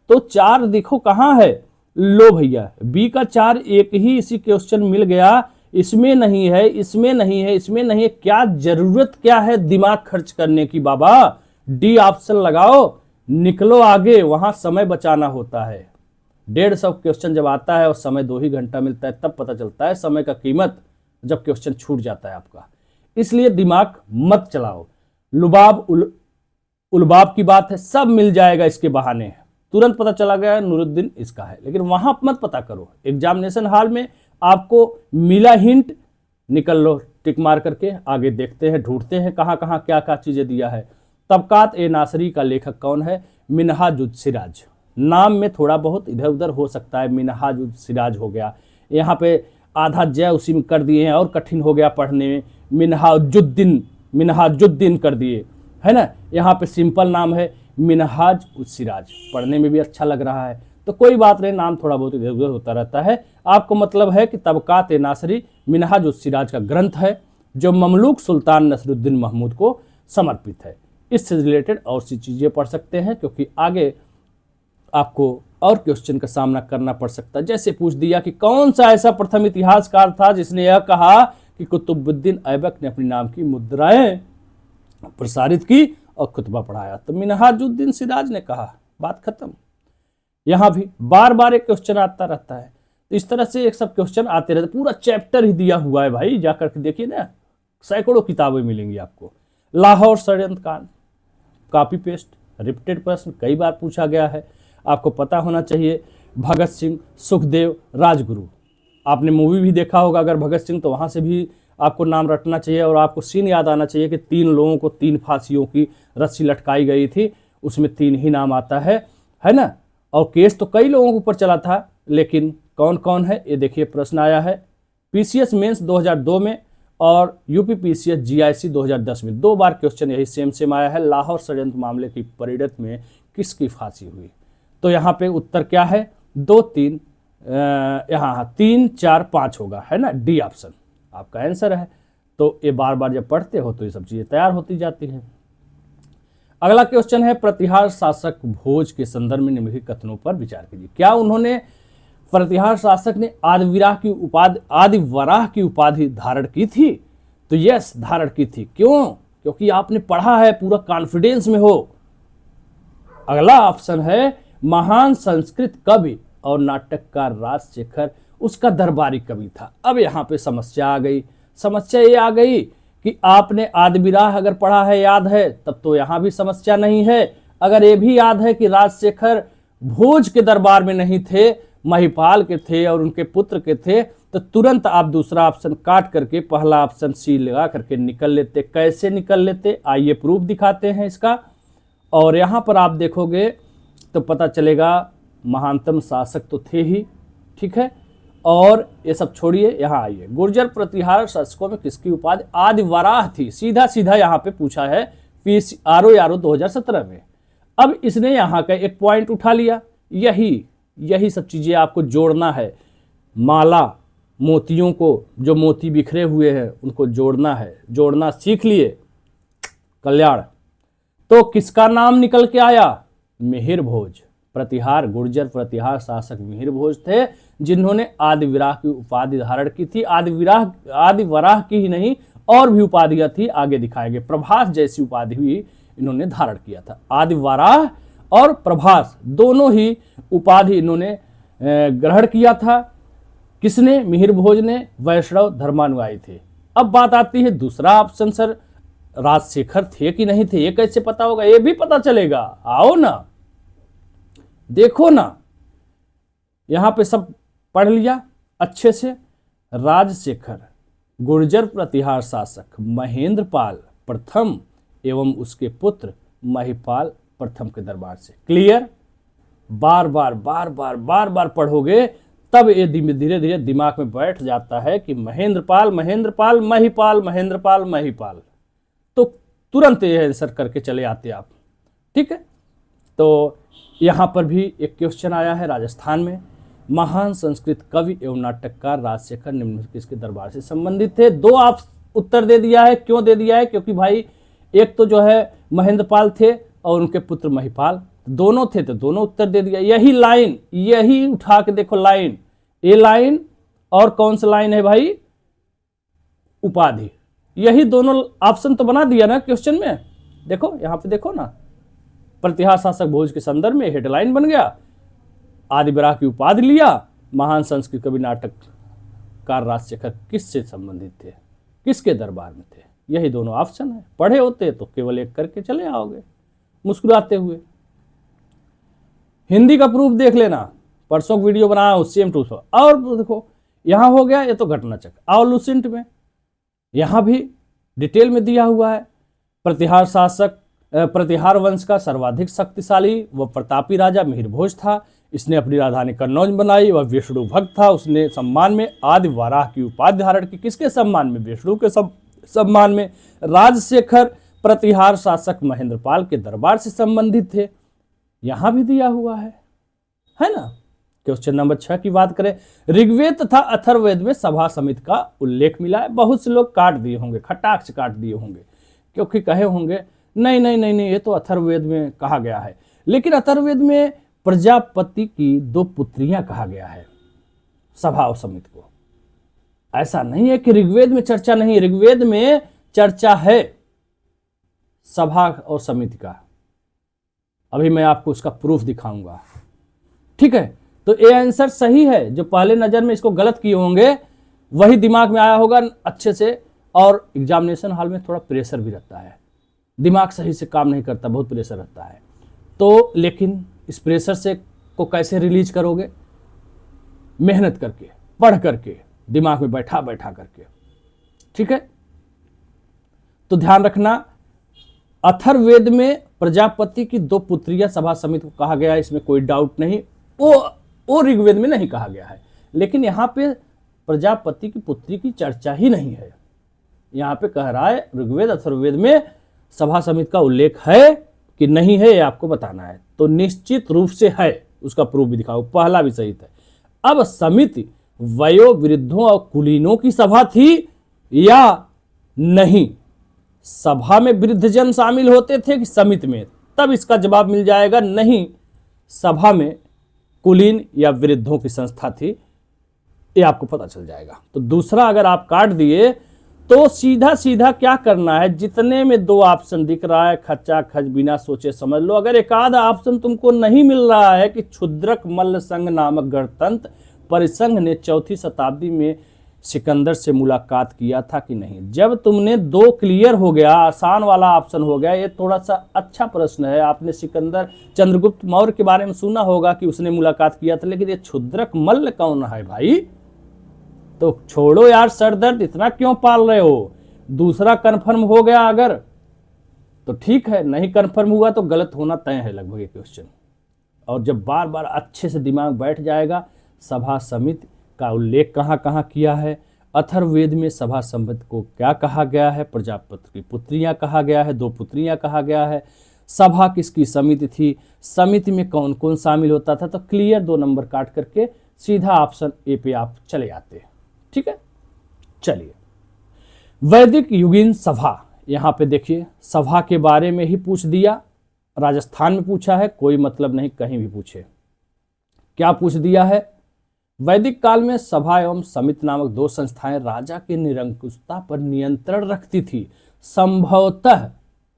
तो 4 देखो कहां है, लो भैया बी का 4 एक ही इसी क्वेश्चन मिल गया, इसमें नहीं है, इसमें नहीं है, इसमें नहीं है। क्या जरूरत क्या है दिमाग खर्च करने की बाबा, डी ऑप्शन लगाओ, निकलो आगे, वहां समय बचाना होता है। 150 क्वेश्चन जब आता है और समय 2 ही घंटा मिलता है, तब पता चलता है समय का कीमत, जब क्वेश्चन छूट जाता है आपका। इसलिए दिमाग मत चलाओ, लुबाब उलबाब की बात है, सब मिल जाएगा इसके बहाने, तुरंत पता चला गया नूरुद्दीन इसका है, लेकिन वहां मत पता करो। एग्जामिनेशन हॉल में आपको मिला हिंट, निकल लो टिक मार करके, आगे देखते हैं, ढूंढते हैं कहां कहां क्या क्या चीजें दिया है। तबकात ए नासरी का लेखक कौन है? मिनहाजुद सिराज। नाम में थोड़ा बहुत इधर उधर हो सकता है, मिनहाजुद सिराज हो गया, यहाँ पे आधा जय उसी में कर दिए हैं और कठिन हो गया पढ़ने में, मिनहाजुद्दीन कर दिए, है ना। यहाँ पे सिंपल नाम है मिनहाज उद सिराज, पढ़ने में भी अच्छा लग रहा है। तो कोई बात नहीं, नाम थोड़ा बहुत इधर उधर होता रहता है। आपको मतलब है कि तबकात ए नासरी मिनहाज उद सिराज का ग्रंथ है, जो ममलूक सुल्तान नसरुद्दीन महमूद को समर्पित है। इससे रिलेटेड और सी चीज़ें पढ़ सकते हैं, क्योंकि आगे आपको और क्वेश्चन का सामना करना पड़ सकता है। जैसे पूछ दिया कि कौन सा ऐसा प्रथम इतिहासकार था जिसने यह कहा कि कुतुबुद्दीन ऐबक ने अपनी नाम की मुद्राएं प्रसारित की और खुतबा पढ़ाया, तो मिनहाजुद्दीन सिराज ने कहा, बात खत्म। यहां भी बार बार एक क्वेश्चन आता रहता है, तो इस तरह से एक सब क्वेश्चन आते रहते, पूरा चैप्टर ही दिया हुआ है भाई, जाकर के देखिए ना, सैकड़ों किताबें मिलेंगी आपको। लाहौर षड्यंत्र कांड, कॉपी पेस्ट, रिपीटेड प्रश्न, कई बार पूछा गया है, आपको पता होना चाहिए। भगत सिंह, सुखदेव, राजगुरु, आपने मूवी भी देखा होगा अगर भगत सिंह, तो वहाँ से भी आपको नाम रटना चाहिए और आपको सीन याद आना चाहिए कि 3 लोगों को 3 फांसियों की रस्सी लटकाई गई थी, उसमें 3 ही नाम आता है ना। और केस तो कई लोगों के ऊपर चला था, लेकिन कौन कौन है ये देखिए, प्रश्न आया है पीसीएस मेंस 2002 में और यूपी पीसीएस जीआईसी 2010 में, 2 बार क्वेश्चन यही सेम आया है। लाहौर षड्यंत्र मामले की परिणत में किसकी फांसी हुई? तो यहाँ पे उत्तर क्या है, 2, 3, यहाँ 3, 4, 5 होगा, है ना, डी ऑप्शन आपका आंसर है। तो ये बार बार जब पढ़ते हो तो ये सब चीजें तैयार होती जाती हैं। अगला क्वेश्चन है, प्रतिहार शासक भोज के संदर्भ में निम्नलिखित कथनों पर विचार कीजिए। क्या उन्होंने, प्रतिहार शासक ने आदिवराह की उपाधि धारण की थी? तो यस, धारण की थी। क्यों? क्योंकि आपने पढ़ा है, पूरा कॉन्फिडेंस में हो। अगला ऑप्शन है, महान संस्कृत कवि और नाटककार राजशेखर उसका दरबारी कवि था। अब यहाँ पे समस्या आ गई, समस्या ये आ गई कि आपने आदिविराह अगर पढ़ा है, याद है, तब तो यहाँ भी समस्या नहीं है। अगर ये भी याद है कि राजशेखर भोज के दरबार में नहीं थे, महिपाल के थे और उनके पुत्र के थे, तो तुरंत आप दूसरा ऑप्शन काट करके पहला ऑप्शन सी लगा करके निकल लेते। कैसे निकल लेते, आइए प्रूफ दिखाते हैं इसका। और यहाँ पर आप देखोगे तो पता चलेगा महानतम शासक तो थे ही, ठीक है। और ये सब छोड़िए, यहाँ आइए। गुर्जर प्रतिहार शासकों में किसकी उपाधि आदि वराह थी, सीधा सीधा यहाँ पे पूछा है RO 2017 में। अब इसने यहाँ का एक पॉइंट उठा लिया, यही सब चीजें आपको जोड़ना है। माला मोतियों को, जो मोती बिखरे हुए हैं उनको जोड़ना है, जोड़ना सीख लिए, कल्याण। तो किसका नाम निकल के आया, मिहिर भोज। प्रतिहार गुर्जर प्रतिहार शासक मिहिर भोज थे, जिन्होंने आदि विराह की उपाधि धारण की थी। आदि वराह की ही नहीं, और भी उपाधियां थी, आगे दिखाए गए। प्रभास जैसी उपाधि भी इन्होंने धारण किया था। आदि वराह और प्रभास दोनों ही उपाधि इन्होंने ग्रहण किया था। किसने, मिहिर भोज ने। वैष्णव धर्मानुयायी थे। अब बात आती है दूसरा ऑप्शन, सर राजशेखर थे कि नहीं थे, ये कैसे पता होगा, ये भी पता चलेगा। आओ ना, देखो ना, यहां पे सब पढ़ लिया अच्छे से। राजशेखर गुर्जर प्रतिहार शासक महेंद्र पाल प्रथम एवं उसके पुत्र महिपाल प्रथम के दरबार से। क्लियर, बार बार पढ़ोगे तब ये धीरे धीरे दिमाग में बैठ जाता है कि महेंद्र पाल महिपाल, तो तुरंत ये आंसर करके चले आते आप, ठीक है। तो यहां पर भी एक क्वेश्चन आया है राजस्थान में, महान संस्कृत कवि एवं नाटककार राजशेखर निम्नलिखित किसके दरबार से संबंधित थे। दो आप उत्तर दे दिया है। क्यों दे दिया है, क्योंकि भाई एक तो जो है महेंद्र पाल थे और उनके पुत्र महिपाल, दोनों थे तो दोनों उत्तर दे दिया। यही लाइन, यही उठा के देखो लाइन, ये लाइन और कौन सा लाइन है भाई, उपाधि, यही दोनों ऑप्शन तो बना दिया ना क्वेश्चन में। देखो यहां पे देखो ना, प्रतिहार शासक भोज के संदर्भ में हेडलाइन बन गया, आदि वराह की उपाधि लिया, महान संस्कृत कवि नाटककार राजशेखर किससे संबंधित थे, किसके दरबार में थे। यही दोनों ऑप्शन है। पढ़े होते तो केवल एक करके चले आओगे मुस्कुराते हुए। हिंदी का प्रूफ देख लेना, परसों वीडियो बनाया सेम टू सेम। और देखो यहां हो गया, ये तो घटना चक्र। आओ लुसेंट में, यहां भी डिटेल में दिया हुआ है। प्रतिहार वंश का सर्वाधिक शक्तिशाली व प्रतापी राजा मिहिर भोज था। इसने अपनी राजधानी कन्नौज बनाई। वह विष्णु भक्त था। उसने सम्मान में आदि वराह की उपाधि धारण की। किसके सम्मान में, विष्णु के सम्मान में। राजशेखर प्रतिहार शासक महेंद्र पाल के दरबार से संबंधित थे, यहां भी दिया हुआ है ना। क्वेश्चन नंबर 6 की बात करें, ऋग्वेद तथा अथर्ववेद में सभा समिति का उल्लेख मिला है। बहुत से लोग काट दिए होंगे, खटाक से काट दिए होंगे, क्योंकि कहे होंगे नहीं ये तो अथर्ववेद में कहा गया है। लेकिन अथर्ववेद में प्रजापति की 2 पुत्रियां कहा गया है सभा और समिति को। ऐसा नहीं है कि ऋग्वेद में चर्चा नहीं, ऋग्वेद में चर्चा है सभा और समिति का। अभी मैं आपको उसका प्रूफ दिखाऊंगा, ठीक है। तो ये आंसर सही है। जो पहले नजर में इसको गलत किए होंगे वही दिमाग में आया होगा अच्छे से। और एग्जामिनेशन हॉल में थोड़ा प्रेशर भी रहता है, दिमाग सही से काम नहीं करता, बहुत प्रेशर रहता है। तो लेकिन इस प्रेशर से को कैसे रिलीज करोगे, मेहनत करके, पढ़ करके, दिमाग में बैठा करके, ठीक है। तो ध्यान रखना, अथर्ववेद में प्रजापति की 2 पुत्रियां सभा समिति को कहा गया है, इसमें कोई डाउट नहीं। वो ऋग्वेद में नहीं कहा गया है। लेकिन यहाँ पे प्रजापति की पुत्री की चर्चा ही नहीं है। यहाँ पे कह रहा है ऋग्वेद अथर्ववेद में सभा समिति का उल्लेख है कि नहीं है, ये आपको बताना है। तो निश्चित रूप से है, उसका प्रूफ भी दिखाओ। पहला भी सही था। अब समिति वयोवृद्धों और कुलीनों की सभा थी या नहीं, सभा में वृद्धजन शामिल होते थे कि समिति में, तब इसका जवाब मिल जाएगा नहीं, सभा में कुलीन या वृद्धों की संस्था थी, ये आपको पता चल जाएगा। तो दूसरा अगर आप काट दिए तो सीधा सीधा क्या करना है, जितने में 2 ऑप्शन दिख रहा है खच्चा खच बिना सोचे समझ लो। अगर एक आधा ऑप्शन तुमको नहीं मिल रहा है कि क्षुद्रक मल्ल संघ नामक गणतंत्र परिसंघ ने 4वीं शताब्दी में सिकंदर से मुलाकात किया था कि नहीं, जब तुमने 2 क्लियर हो गया, आसान वाला ऑप्शन हो गया। ये थोड़ा सा अच्छा प्रश्न है। आपने सिकंदर चंद्रगुप्त मौर्य के बारे में सुना होगा कि उसने मुलाकात किया था, लेकिन ये क्षुद्रक मल्ल कौन है भाई, तो छोड़ो यार सर दर्द, इतना क्यों पाल रहे हो। दूसरा कंफर्म हो गया अगर तो ठीक है, नहीं कंफर्म हुआ तो गलत होना तय है लगभग ये क्वेश्चन। और जब बार बार अच्छे से दिमाग बैठ जाएगा, सभा समिति का उल्लेख कहाँ कहाँ किया है, अथर्ववेद में सभा समिति को क्या कहा गया है, प्रजापति की पुत्रियां कहा गया है, 2 पुत्रियां कहा गया है, सभा किसकी समिति थी, समिति में कौन कौन शामिल होता था, तो क्लियर 2 नंबर काट करके सीधा ऑप्शन ए पे आप चले आते हैं। ठीक है, चलिए वैदिक युगीन सभा, यहां पे देखिए सभा के बारे में ही पूछ दिया, राजस्थान में पूछा है, कोई मतलब नहीं कहीं भी पूछे। क्या पूछ दिया है, वैदिक काल में सभा एवं समिति नामक 2 संस्थाएं राजा की निरंकुशता पर नियंत्रण रखती थी।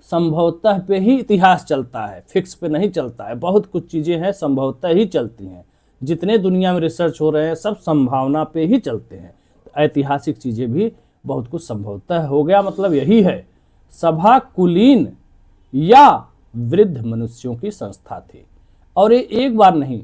संभवतः पे ही इतिहास चलता है, फिक्स पे नहीं चलता है। बहुत कुछ चीजें हैं संभवतः ही चलती हैं, जितने दुनिया में रिसर्च हो रहे हैं सब संभावना पे ही चलते हैं। तो ऐतिहासिक चीजें भी बहुत कुछ संभवतः हो गया, मतलब यही है सभा कुलीन या वृद्ध मनुष्यों की संस्था थी, और ये एक बार नहीं,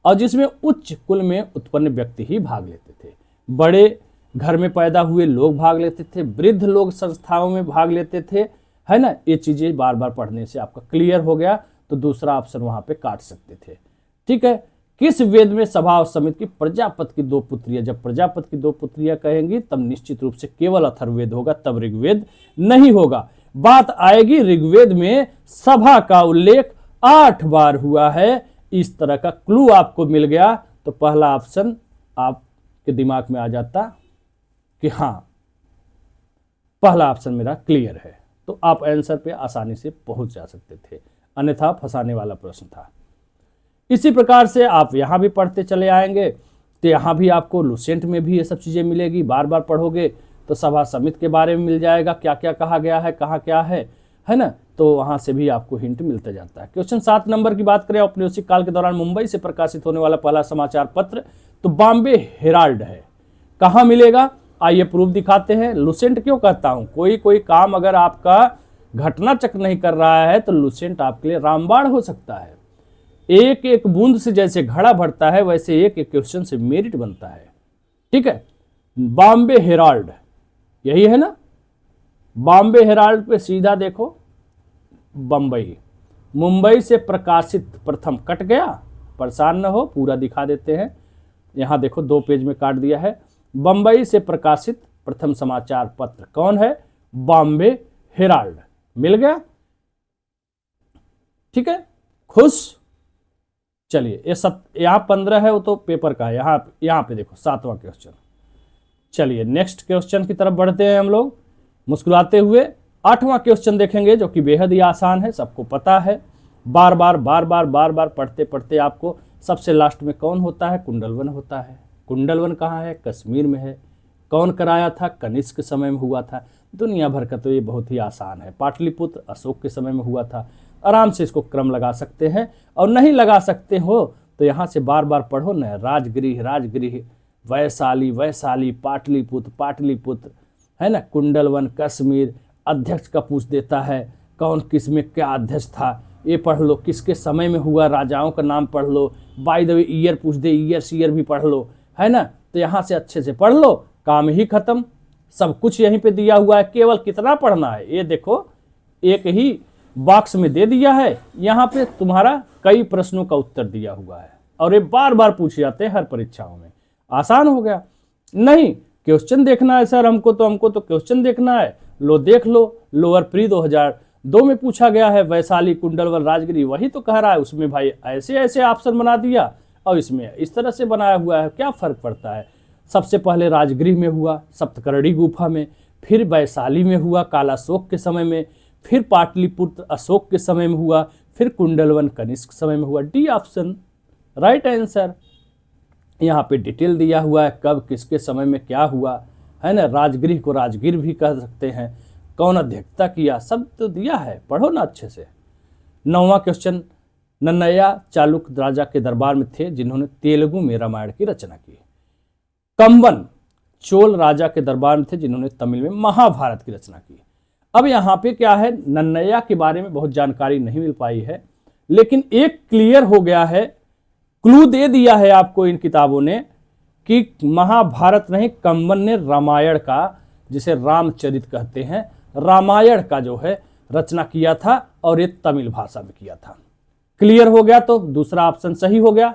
और जिसमें उच्च कुल में उत्पन्न व्यक्ति ही भाग लेते थे। बड़े घर में पैदा हुए लोग भाग लेते थे, वृद्ध लोग संस्थाओं में भाग लेते थे, है ना। ये चीजें बार बार पढ़ने से आपका क्लियर हो गया, तो दूसरा ऑप्शन वहां पे काट सकते थे। ठीक है, किस वेद में सभा और समिति की प्रजापति की 2 पुत्रियां, जब प्रजापति की 2 पुत्रियां कहेंगी तब निश्चित रूप से केवल अथर्ववेद होगा, तब ऋग्वेद नहीं होगा। बात आएगी ऋग्वेद में सभा का उल्लेख 8 बार हुआ है, इस तरह का क्लू आपको मिल गया तो पहला ऑप्शन आपके दिमाग में आ जाता कि हाँ पहला ऑप्शन मेरा क्लियर है, तो आप आंसर पे आसानी से पहुंच जा सकते थे, अन्यथा फंसाने वाला प्रश्न था। इसी प्रकार से आप यहां भी पढ़ते चले आएंगे तो यहां भी आपको लुसेंट में भी ये सब चीजें मिलेगी, बार बार पढ़ोगे तो सभा समिति के बारे में मिल जाएगा, क्या क्या कहा गया है, कहाँ क्या है ना, तो वहां से भी आपको हिंट मिलता जाता है। क्वेश्चन 7 नंबर की बात करें, औपनिवेशिक काल के दौरान मुंबई से प्रकाशित होने वाला पहला समाचार पत्र तो बॉम्बे हेराल्ड है। कहां मिलेगा, आइए प्रूफ दिखाते हैं। लुसेंट क्यों कहता हूं, कोई काम अगर आपका घटना चक्र नहीं कर रहा है तो लुसेंट आपके लिए रामबाण हो सकता है। एक एक बूंद से जैसे घड़ा भरता है वैसे एक एक क्वेश्चन से मेरिट बनता है। ठीक है, बॉम्बे हेराल्ड यही है ना, बॉम्बे हेराल्ड पे सीधा देखो बंबई, मुंबई से प्रकाशित प्रथम कट गया, परेशान न हो पूरा दिखा देते हैं। यहां देखो 2 पेज में काट दिया है। बंबई से प्रकाशित प्रथम समाचार पत्र कौन है, बॉम्बे हेराल्ड, मिल गया। ठीक है, खुश। चलिए ये यहां 15 है, वो तो पेपर का है, यहां पे देखो 7वां क्वेश्चन। चलिए नेक्स्ट क्वेश्चन की तरफ बढ़ते हैं हम लोग मुस्कुराते हुए। 8वां क्वेश्चन देखेंगे जो कि बेहद ही आसान है, सबको पता है, बार बार पढ़ते पढ़ते आपको सबसे लास्ट में कौन होता है, कुंडलवन होता है। कुंडलवन कहाँ है, कश्मीर में है। कौन कराया था, कनिष्क के समय में हुआ था। दुनिया भर का तो ये बहुत ही आसान है, पाटलिपुत्र अशोक के समय में हुआ था। आराम से इसको क्रम लगा सकते हैं, और नहीं लगा सकते हो तो यहाँ से बार बार पढ़ो न, राजगृह, वैशाली, पाटलिपुत्र, है ना, कुंडलवन, कश्मीर। अध्यक्ष का पूछ देता है, कौन किस में क्या अध्यक्ष था, ये पढ़ लो, किसके समय में हुआ, राजाओं का नाम पढ़ लो, बाय द वे ईयर पूछ दे, ईयर भी पढ़ लो, है ना। तो यहाँ से अच्छे से पढ़ लो, काम ही खत्म, सब कुछ यहीं पे दिया हुआ है, केवल कितना पढ़ना है ये देखो, एक ही बॉक्स में दे दिया है, यहाँ पे तुम्हारा कई प्रश्नों का उत्तर दिया हुआ है, और ये बार बार पूछे जाते हैं हर परीक्षाओं में। आसान हो गया। नहीं क्वेश्चन देखना है सर हमको तो क्वेश्चन देखना है, लो देख लो, लोअर प्री 2002 में पूछा गया है, वैशाली, कुंडलवन, राजगिरी, वही तो कह रहा है, उसमें भाई ऐसे ऑप्शन बना दिया और इसमें इस तरह से बनाया हुआ है, क्या फर्क पड़ता है। सबसे पहले राजगृह में हुआ, सप्तकर्णी गुफा में, फिर वैशाली में हुआ कालाशोक के समय में, फिर पाटलिपुत्र अशोक के समय में हुआ, फिर कुंडलवन कनिष्क समय में हुआ। D option right answer. यहाँ पे डिटेल दिया हुआ है, कब किसके समय में क्या हुआ, है ना। राजगृह को राजगीर भी कह सकते हैं, कौन अध्यक्षता किया, सब तो दिया है, पढ़ो ना अच्छे से। 9वां क्वेश्चन, नन्नय्या चालुक्य राजा के दरबार में थे जिन्होंने तेलुगु में रामायण की रचना की। कंबन चोल राजा के दरबार में थे जिन्होंने तमिल में महाभारत की रचना की। अब यहाँ पे क्या है, नन्नय्या के बारे में बहुत जानकारी नहीं मिल पाई है, लेकिन एक क्लियर हो गया है, क्लू दे दिया है आपको इन किताबों ने कि महाभारत नहीं, कंबन ने रामायण का, जिसे रामचरित कहते हैं, रामायण का जो है रचना किया था और ये तमिल भाषा में किया था। क्लियर हो गया? तो दूसरा ऑप्शन सही हो गया।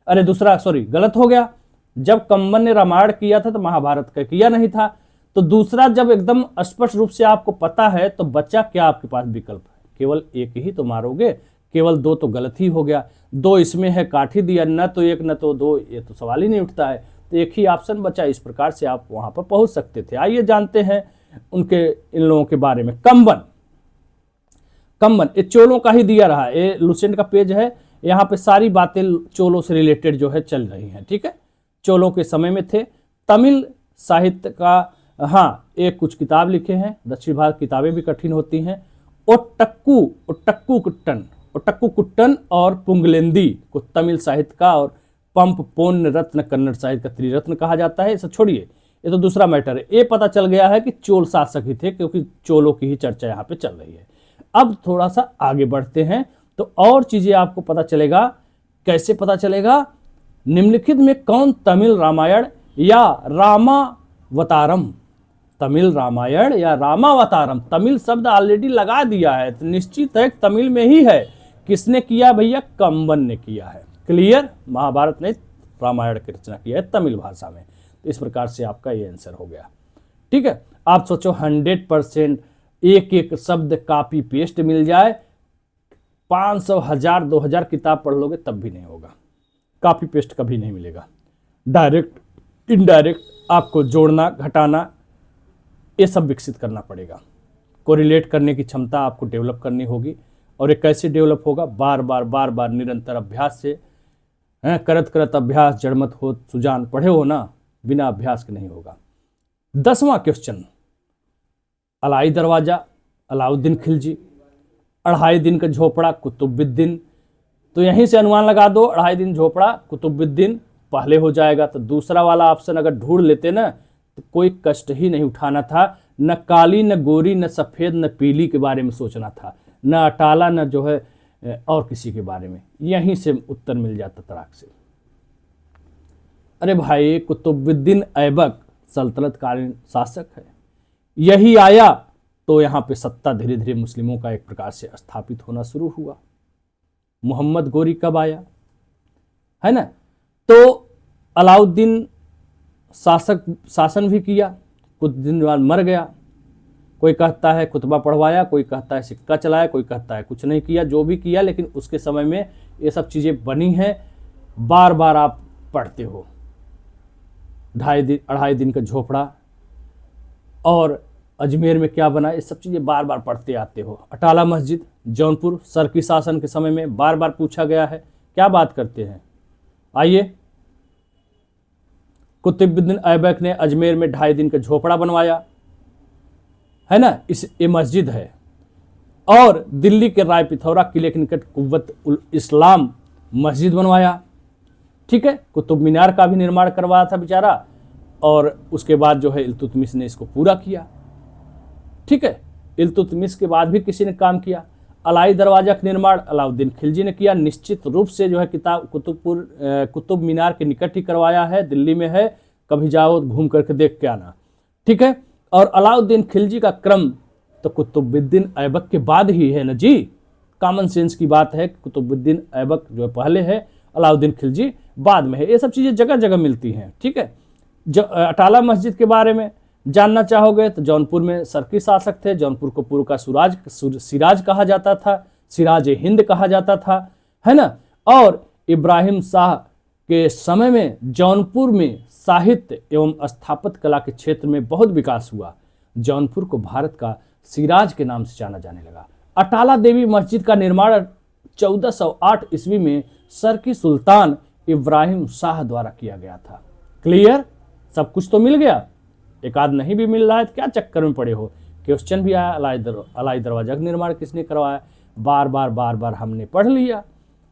अरे दूसरा सॉरी गलत हो गया। जब कंबन ने रामायण किया था तो महाभारत का किया नहीं था। तो दूसरा जब एकदम स्पष्ट रूप से आपको पता है तो बच्चा क्या आपके पास विकल्प है? केवल एक ही तो मारोगे, केवल दो तो गलत ही हो गया। दो इसमें है, काट ही दिया, न तो एक न तो दो, ये तो सवाल ही नहीं उठता है। तो एक ही ऑप्शन बचा। इस प्रकार से आप वहां पर पहुंच सकते थे। आइए जानते हैं उनके इन लोगों के बारे में। कंबन ये चोलों का ही दिया रहा। ये लुसेंट का पेज है, यहाँ पे सारी बातें चोलों से रिलेटेड जो है चल रही हैं। ठीक है, चोलों के समय में थे। तमिल साहित्य का हाँ एक कुछ किताब लिखे हैं। दक्षिण भारत किताबें भी कठिन होती हैं। ओट्टक्कू कुट्टन और पुंगलेंदी को तमिल साहित्य का और पंप पोन रत्न कन्नड़ साहित्य का त्रिरत्न कहा जाता है। इसे छोड़िए, ये तो दूसरा मैटर है। ये पता चल गया है कि चोल शासक ही थे, क्योंकि चोलों की ही चर्चा यहाँ पे चल रही है। अब थोड़ा सा आगे बढ़ते हैं तो और चीजें आपको पता चलेगा। कैसे पता चलेगा? निम्नलिखित में कौन तमिल रामायण या रामावतारम, तमिल रामायण या रामावतारम, तमिल शब्द ऑलरेडी लगा दिया है तो निश्चित है तमिल में ही है। किसने किया भैया? कंबन ने किया है। क्लियर? महाभारत ने रामायण की रचना किया है तमिल भाषा में। तो इस प्रकार से आपका ये आंसर हो गया। ठीक है, आप सोचो 100% एक एक शब्द कॉपी पेस्ट मिल जाए, 500, 1000, 2000 किताब पढ़ लोगे तब भी नहीं होगा। कॉपी पेस्ट कभी नहीं मिलेगा। डायरेक्ट इनडायरेक्ट आपको जोड़ना घटाना ये सब विकसित करना पड़ेगा। कोरिलेट करने की क्षमता आपको डेवलप करनी होगी। और ये कैसे डेवलप होगा? बार बार निरंतर अभ्यास से। करत अभ्यास जड़मत हो सुजान, पढ़े हो ना, बिना अभ्यास के नहीं होगा। 10वां क्वेश्चन, अलाई दरवाजा अलाउद्दीन खिलजी, 2.5 दिन का झोपड़ा कुतुबुद्दीन। तो यहीं से अनुमान लगा दो, 2.5 दिन झोपड़ा कुतुबुद्दीन पहले हो जाएगा। तो दूसरा वाला ऑप्शन अगर ढूंढ लेते ना तो कोई कष्ट ही नहीं उठाना था। न काली, न गोरी, न सफ़ेद, न पीली के बारे में सोचना था, न अटाला, न जो है और किसी के बारे में। यहीं से उत्तर मिल जाता तड़ाक से। अरे भाई, कुतुबुद्दीन ऐबक सल्तनतकालीन शासक है। यही आया तो यहाँ पे सत्ता धीरे धीरे मुस्लिमों का एक प्रकार से स्थापित होना शुरू हुआ। मोहम्मद गोरी कब आया, है ना? तो अलाउद्दीन शासन भी किया, कुछ दिन बाद मर गया। कोई कहता है खुतबा पढ़वाया, कोई कहता है सिक्का चलाया, कोई कहता है कुछ नहीं किया। जो भी किया, लेकिन उसके समय में ये सब चीज़ें बनी हैं। बार बार आप पढ़ते हो। 2.5 दिन का झोपड़ा और अजमेर में क्या बना, ये सब चीज़ें बार बार पढ़ते आते हो। अटाला मस्जिद जौनपुर सर की शासन के समय में बार बार पूछा गया है। क्या बात करते हैं? आइए, कुतुबुद्दीन ऐबक ने अजमेर में 2.5 दिन का झोपड़ा बनवाया, है ना? ये मस्जिद है। और दिल्ली के राय पिथौरा किले के निकट कुव्वत उल इस्लाम मस्जिद बनवाया। ठीक है, कुतुब मीनार का भी निर्माण करवाया था बेचारा। और उसके बाद जो है इल्तुतमिश ने इसको पूरा किया। ठीक है, इल्तुतमिश के बाद भी किसी ने काम किया। अलाई दरवाजा का निर्माण अलाउद्दीन खिलजी ने किया। निश्चित रूप से जो है कुतुब मीनार के निकट ही करवाया है, दिल्ली में है। कभी जाओ घूम करके देख के आना। ठीक है, और अलाउद्दीन खिलजी का क्रम तो कुतुबुद्दीन ऐबक के बाद ही है ना जी। कॉमन सेंस की बात है, कुतुबुद्दीन ऐबक जो पहले है, अलाउद्दीन खिलजी बाद में है। ये सब चीज़ें जगह जगह मिलती हैं। ठीक है, अटाला मस्जिद के बारे में जानना चाहोगे तो जौनपुर में सरकी शासक थे। जौनपुर को पूर्व का सिराज कहा जाता था, सिराज हिंद कहा जाता था, है ना? और इब्राहिम शाह के समय में जौनपुर में साहित्य एवं स्थापत्य कला के क्षेत्र में बहुत विकास हुआ। जौनपुर को भारत का सिराज के नाम से जाना जाने लगा। अटाला देवी मस्जिद का निर्माण 1408 ईस्वी में सरकी सुल्तान इब्राहिम शाह द्वारा किया गया था। क्लियर? सब कुछ तो मिल गया। एक आध नहीं भी मिल रहा है तो क्या चक्कर में पड़े हो? क्वेश्चन भी आया, अलाई दरवाजा का निर्माण किसने करवाया? बार बार हमने पढ़ लिया,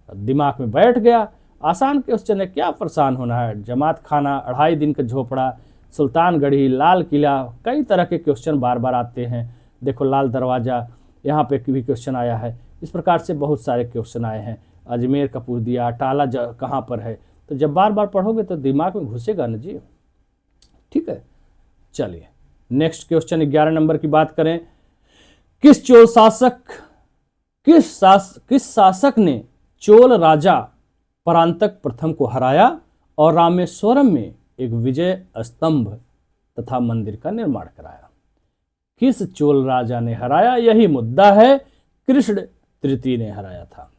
दिमाग में बैठ गया। आसान क्वेश्चन है, क्या परेशान होना है? जमात खाना, 2.5 दिन का झोपड़ा, सुल्तानगढ़ी, लाल किला, कई तरह के क्वेश्चन बार बार आते हैं। देखो लाल दरवाजा, यहाँ पे भी क्वेश्चन आया है। इस प्रकार से बहुत सारे क्वेश्चन आए हैं। अजमेर का पूर्दिया, अटाला कहाँ पर है, तो जब बार बार पढ़ोगे तो दिमाग में घुसेगा ना जी। ठीक है, चलिए नेक्स्ट क्वेश्चन 11 नंबर की बात करें। किस शासक ने चोल राजा परांतक प्रथम को हराया और रामेश्वरम में एक विजय स्तंभ तथा मंदिर का निर्माण कराया? किस चोल राजा ने हराया, यही मुद्दा है। कृष्ण तृतीय ने हराया था।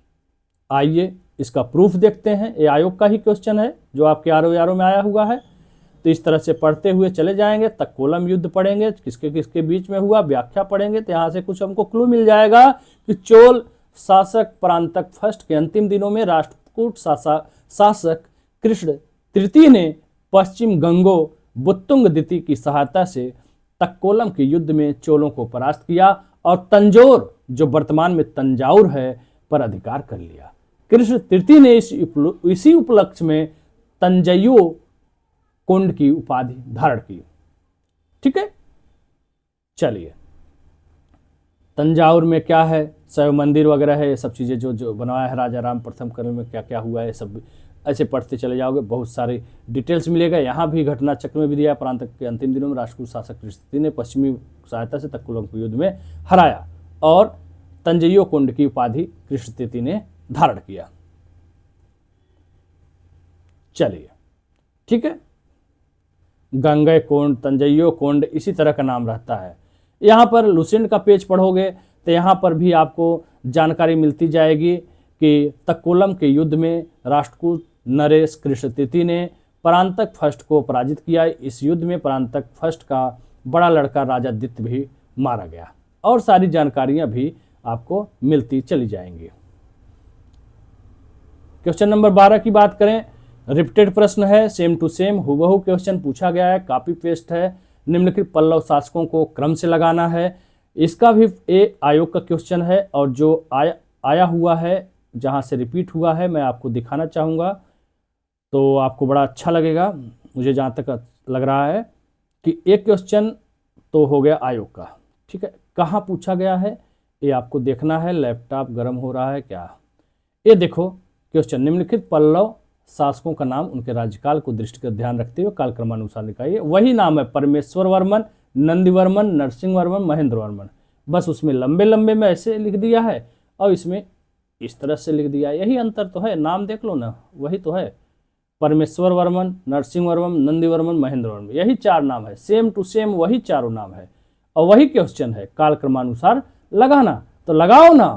आइए इसका प्रूफ देखते हैं। ये आयोग का ही क्वेश्चन है जो आपके आरओ में आया हुआ है। तो इस तरह से पढ़ते हुए चले जाएंगे। तक्कोलम युद्ध पढ़ेंगे, किसके किसके बीच में हुआ, व्याख्या पढ़ेंगे, तो यहाँ से कुछ हमको क्लू मिल जाएगा कि चोल शासक परांतक फर्स्ट के अंतिम दिनों में राष्ट्रकूट शासक कृष्ण तृतीय ने पश्चिम गंगो बुत्तुंग द्वितीय की सहायता से तक्कोलम के युद्ध में चोलों को परास्त किया और तंजौर, जो वर्तमान में तंजाउर है, पर अधिकार कर लिया। कृष्ण तृतीय ने इसी उपलक्ष्य में तंजय्यो कोंड की उपाधि धारण की। ठीक है, चलिए तंजाउर में क्या है, शैव मंदिर वगैरह है, ये सब चीजें जो बनवाया है राजा राम प्रथम काल में, क्या क्या हुआ है, सब ऐसे पढ़ते चले जाओगे, बहुत सारे डिटेल्स मिलेगा। यहाँ भी घटना चक्र में भी दिया। परांतक के अंतिम दिनों में राष्ट्रकूट शासक कृष्ण ने पश्चिमी सहायता से तक्कोलम को युद्ध में हराया और तंजय्यो कोंड की उपाधि कृष्ण तृतीय ने धारण किया। चलिए ठीक है, गंगे कोंड, तंजय्यो कोंड, इसी तरह का नाम रहता है। यहाँ पर लुसेंट का पेज पढ़ोगे तो यहाँ पर भी आपको जानकारी मिलती जाएगी कि तक्कोलम के युद्ध में राष्ट्रकूट नरेश कृष्ण तृतीय ने परांतक फर्स्ट को पराजित किया। इस युद्ध में परांतक फर्स्ट का बड़ा लड़का राजा दित्य भी मारा गया और सारी जानकारियां भी आपको मिलती चली जाएंगी। क्वेश्चन नंबर 12 की बात करें, रिपीटेड प्रश्न है, सेम टू सेम हुबहू क्वेश्चन पूछा गया है, कॉपी पेस्ट है। निम्नलिखित पल्लव शासकों को क्रम से लगाना है। इसका भी आयोग का क्वेश्चन है और जो आया हुआ है, जहां से रिपीट हुआ है, मैं आपको दिखाना चाहूँगा तो आपको बड़ा अच्छा लगेगा। मुझे जहाँ तक लग रहा है कि एक क्वेश्चन तो हो गया आयोग का। ठीक है, कहाँ पूछा गया है ये आपको देखना है। लैपटॉप गर्म हो रहा है क्या? ये देखो क्वेश्चन, निम्नलिखित पल्लव शासकों का नाम उनके राज्यकाल को दृष्टिगत ध्यान रखते हुए कालक्रमानुसार लिखाइए। वही नाम है, परमेश्वर वर्मन, नंदीवर्मन, नरसिंह वर्मन, महेंद्र वर्मन। बस उसमें लंबे लंबे में ऐसे लिख दिया है और इसमें इस तरह से लिख दिया। यही अंतर तो है, नाम देख लो ना, वही तो है। परमेश्वर वर्मन, नरसिंह वर्मन, नंदीवर्मन, महेंद्र वर्मन, यही 4 नाम है। सेम टू सेम वही चारों नाम है और वही क्वेश्चन है, कालक्रमानुसार लगाना। तो लगाओ ना,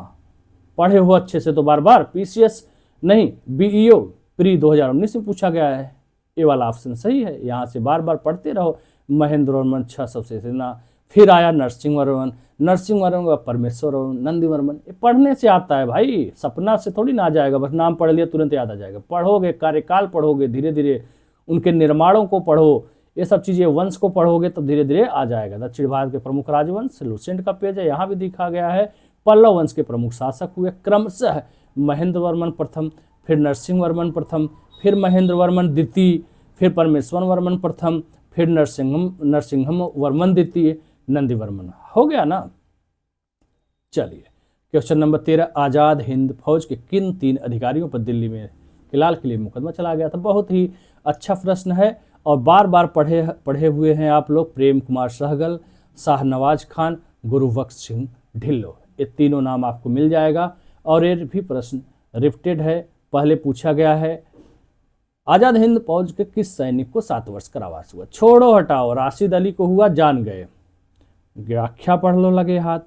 पढ़े हो अच्छे से तो बार बार। पीसीएस नहीं, बीईओ प्री 2019 में पूछा गया है। ये वाला ऑप्शन सही है। यहाँ से बार बार पढ़ते रहो। महेंद्र वर्मन 600 से सेना, फिर आया नरसिंह वर्मन, नरसिंह वर्मन, परमेश्वर वर्मन, नंदी वर्मन। ये पढ़ने से आता है भाई, सपना से थोड़ी ना आ जाएगा। बस नाम पढ़ लिया तुरंत याद आ जाएगा। पढ़ोगे, कार्यकाल पढ़ोगे, धीरे धीरे उनके निर्माणों को पढ़ो, ये सब चीज़ें, वंश को पढ़ोगे तब धीरे धीरे आ जाएगा। दक्षिण भारत के प्रमुख राजवंश, लुसेंट का पेज है, यहाँ भी दिखा गया है। पल्लव वंश के प्रमुख शासक हुए क्रमशः महेंद्र वर्मन प्रथम, फिर नरसिंह वर्मन प्रथम, फिर महेंद्र वर्मन द्वितीय, फिर परमेश्वर वर्मन प्रथम, फिर नरसिंहम वर्मन द्वितीय, नंदी वर्मन। हो गया ना? चलिए क्वेश्चन नंबर 13, आज़ाद हिंद फौज के किन 3 अधिकारियों पर दिल्ली में लाल किले में मुकदमा चला गया था? बहुत ही अच्छा प्रश्न है और बार बार पढ़े हुए हैं आप लोग। प्रेम कुमार सहगल, शाहनवाज खान, गुरुबख्श सिंह ढिल्लो, ये तीनों नाम आपको मिल जाएगा। और ये भी प्रश्न रिपीटेड है, पहले पूछा गया है। आज़ाद हिंद फौज के किस सैनिक को 7 वर्ष कारावास हुआ? छोड़ो हटाओ, राशिद अली को हुआ, जान गए। व्याख्या पढ़ लो लगे हाथ।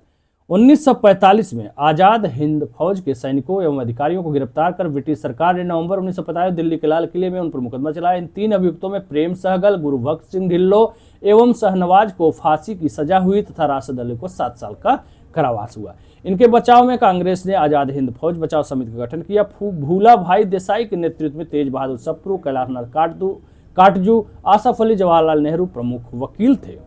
1945 में आज़ाद हिंद फौज के सैनिकों एवं अधिकारियों को गिरफ्तार कर ब्रिटिश सरकार ने नवंबर 1945 दिल्ली के लाल किले में उन पर मुकदमा चलाया। इन 3 अभियुक्तों में प्रेम सहगल, गुरुबख्श सिंह ढिल्लो एवं शाहनवाज को फांसी की सजा हुई तथा राशिद अली को 7 साल का कारावास हुआ। इनके बचाव में कांग्रेस ने आज़ाद हिंद फौज बचाव समिति का गठन किया। भूला भाई देसाई के नेतृत्व में तेज बहादुर सप्रू, कैलाशनाथ काटजू, आसफ अली, जवाहरलाल नेहरू प्रमुख वकील थे।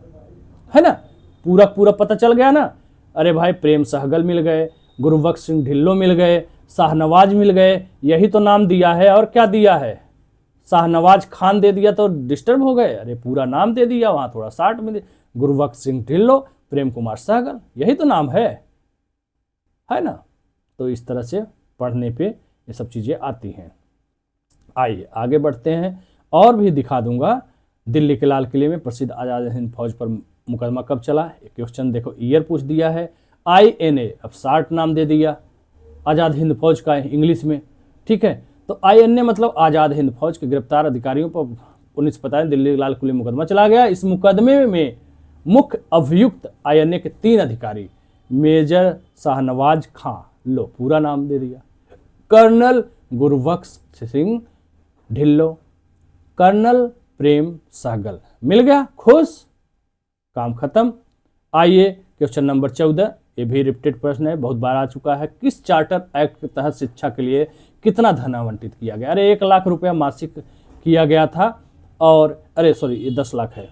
है ना? पूरा पता चल गया ना? अरे भाई, प्रेम सहगल मिल गए, गुरुबख्श सिंह ढिल्लो मिल गए, शाहनवाज मिल गए, यही तो नाम दिया है। और क्या दिया है? शाहनवाज खान दे दिया तो डिस्टर्ब हो गए। अरे पूरा नाम दे दिया, वहां थोड़ा शार्ट में गुरुबख्श सिंह ढिल्लो, प्रेम कुमार सहगल, यही तो नाम है ना? तो इस तरह से पढ़ने पे ये सब चीज़ें आती हैं। आइए आगे बढ़ते हैं और भी दिखा दूंगा। दिल्ली के लाल किले में प्रसिद्ध आज़ाद हिंद फौज पर मुकदमा कब चला? एक क्वेश्चन देखो, ईयर पूछ दिया है। INA, अब शार्ट नाम दे दिया आज़ाद हिंद फौज का इंग्लिश में, ठीक है। तो INA मतलब आज़ाद हिंद फौज के गिरफ्तार अधिकारियों पर 1957 दिल्ली लाल किले में मुकदमा चला गया। इस मुकदमे में मुख्य अभियुक्त INA के 3 अधिकारी, मेजर शाहनवाज खां, लो पूरा नाम दे दिया, कर्नल गुरबख्श सिंह ढिल्लो, कर्नल प्रेम सहगल। मिल गया, खुश, काम खत्म। आइए क्वेश्चन नंबर 14, ये भी रिपीटेड प्रश्न है, बहुत बार आ चुका है। किस चार्टर एक्ट के तहत शिक्षा के लिए कितना धन आवंटित किया गया? अरे 1 लाख रुपया मासिक किया गया था, और अरे सॉरी ये 10 लाख है,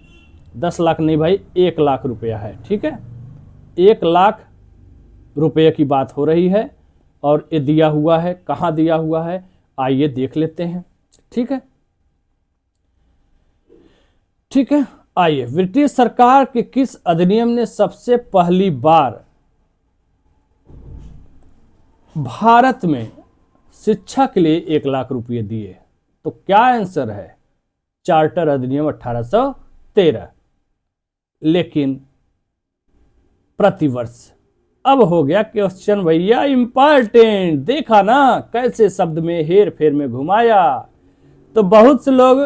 10 लाख नहीं भाई, 1 लाख रुपया है, ठीक है। 1 लाख रुपये की बात हो रही है और ये दिया हुआ है, कहाँ दिया हुआ है आइए देख लेते हैं, ठीक है। ठीक है, आइए, ब्रिटिश सरकार के किस अधिनियम ने सबसे पहली बार भारत में शिक्षा के लिए 1 लाख रुपये दिए? तो क्या आंसर है? चार्टर अधिनियम 1813। लेकिन प्रतिवर्ष। अब हो गया क्वेश्चन भैया इंपॉर्टेंट, देखा ना कैसे शब्द में हेर फेर में घुमाया। तो बहुत से लोग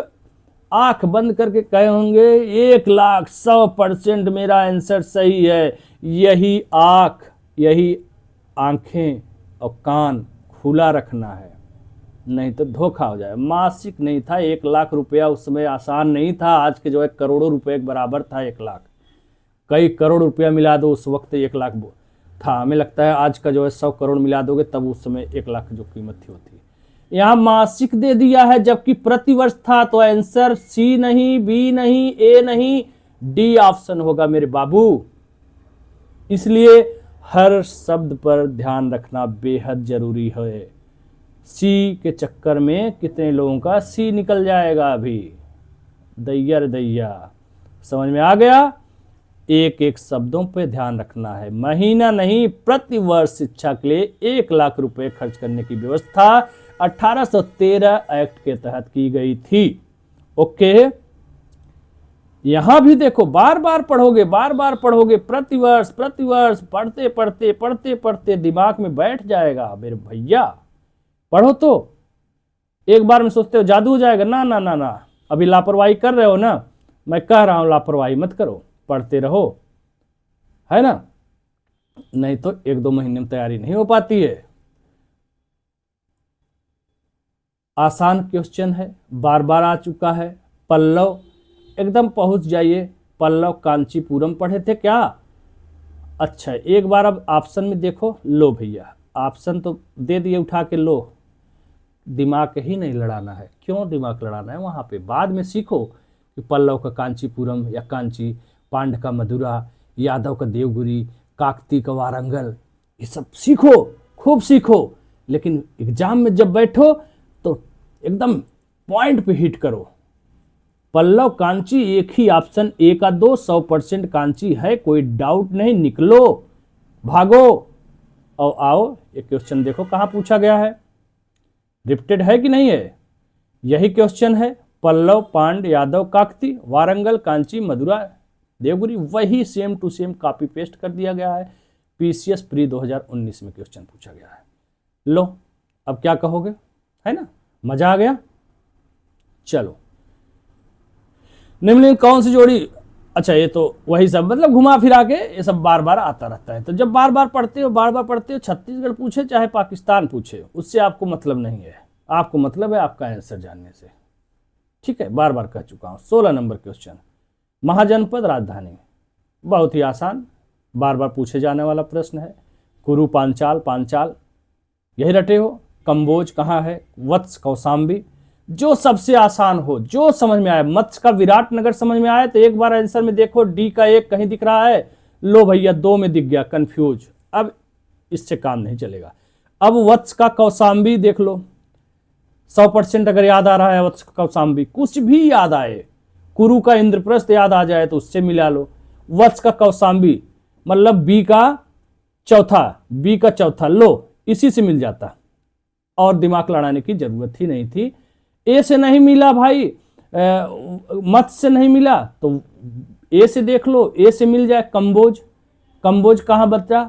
आंख बंद करके कहे होंगे 1 लाख, 100% मेरा आंसर सही है। यही आंखें और कान खुला रखना है, नहीं तो धोखा हो जाए। मासिक नहीं था, 1 लाख रुपया उस समय आसान नहीं था, आज के जो है करोड़ों रुपए के बराबर था 1 लाख। कई करोड़ रुपया मिला दो उस वक्त 1 लाख था, हमें लगता है आज का जो है 100 करोड़ मिला दोगे तब उस समय 1 लाख जो कीमत थी होती है। यहाँ मासिक दे दिया है, जबकि प्रतिवर्ष था। तो आंसर सी नहीं, बी नहीं, ए नहीं, डी ऑप्शन होगा मेरे बाबू। इसलिए हर शब्द पर ध्यान रखना बेहद जरूरी है। सी के चक्कर में कितने लोगों का सी निकल जाएगा अभी, दैया रे दैया। समझ में आ गया? एक एक शब्दों पे ध्यान रखना है, महीना नहीं प्रतिवर्ष शिक्षा के लिए 1 लाख रुपए खर्च करने की व्यवस्था 1813 एक्ट के तहत की गई थी। ओके, यहां भी देखो, बार बार पढ़ोगे, प्रतिवर्ष पढ़ते पढ़ते दिमाग में बैठ जाएगा मेरे भैया। पढ़ो तो एक बार में सोचते हो जादू हो जाएगा, ना ना ना ना, अभी लापरवाही कर रहे हो ना, मैं कह रहा हूं लापरवाही मत करो, पढ़ते रहो, है ना, नहीं तो 1-2 महीने में तैयारी नहीं हो पाती है। आसान क्वेश्चन है, बार बार आ चुका है। पल्लव, एकदम पहुंच जाइए। पल्लव कांचीपुरम पढ़े थे क्या? अच्छा, एक बार अब ऑप्शन में देखो, लो भैया ऑप्शन तो दे दिए उठा के, लो। दिमाग ही नहीं लड़ाना है, क्यों दिमाग लड़ाना है? वहां पे बाद में सीखो कि पल्लव का कांचीपुरम या कांची, पांड्य का मदुरा, यादव का देवगिरी, काकती का वारंगल, ये सब सीखो, खूब सीखो। लेकिन एग्जाम में जब बैठो तो एकदम पॉइंट पे हिट करो। पल्लव कांची एक ही ऑप्शन, ए का 2, 100% कांची है, कोई डाउट नहीं। निकलो, भागो और आओ। ये क्वेश्चन देखो कहां पूछा गया है, रिपीटेड है कि नहीं है? यही क्वेश्चन है, पल्लव, पांड्य, यादव, काकती, वारंगल, कांची, मदुरा, देवगिरी, वही same to same copy paste कर दिया गया है। PCS प्री 2019 में क्वेश्चन पूछा गया है। लो, अब क्या कहोगे, है ना, मजा आ गया। चलो, निम्नलिखित कौन सी जोड़ी, अच्छा ये तो वही सब, मतलब घुमा फिरा के ये सब बार बार आता रहता है। तो जब बार बार पढ़ते हो, छत्तीसगढ़ पूछे चाहे पाकिस्तान पूछे, उससे आपको मतलब नहीं है, आपको मतलब है आपका आंसर जानने से, ठीक है। बार बार कह चुका हूं। 16 नंबर क्वेश्चन, महाजनपद राजधानी, बहुत ही आसान, बार बार पूछे जाने वाला प्रश्न है। कुरु पांचाल यही रटे हो। कंबोज कहाँ है? वत्स कौशाम्बी, जो सबसे आसान हो, जो समझ में आए। मत्स्य का विराटनगर समझ में आए तो एक बार आंसर में देखो, डी का 1 कहीं दिख रहा है, लो भैया 2 में दिख गया, कंफ्यूज। अब इससे काम नहीं चलेगा। अब वत्स का कौशाम्बी देख लो, 100% अगर याद आ रहा है वत्स का कौशाम्बी, कुछ भी याद आए, कुरु का इंद्रप्रस्थ याद आ जाए तो उससे मिला लो। वत्स का कौशाम्बी मतलब बी का चौथा, लो इसी से मिल जाता, और दिमाग लड़ाने की जरूरत ही नहीं थी। ए से नहीं मिला भाई, मत्स्य से नहीं मिला तो ए से देख लो, ए से मिल जाए कंबोज। कंबोज कहाँ बचा?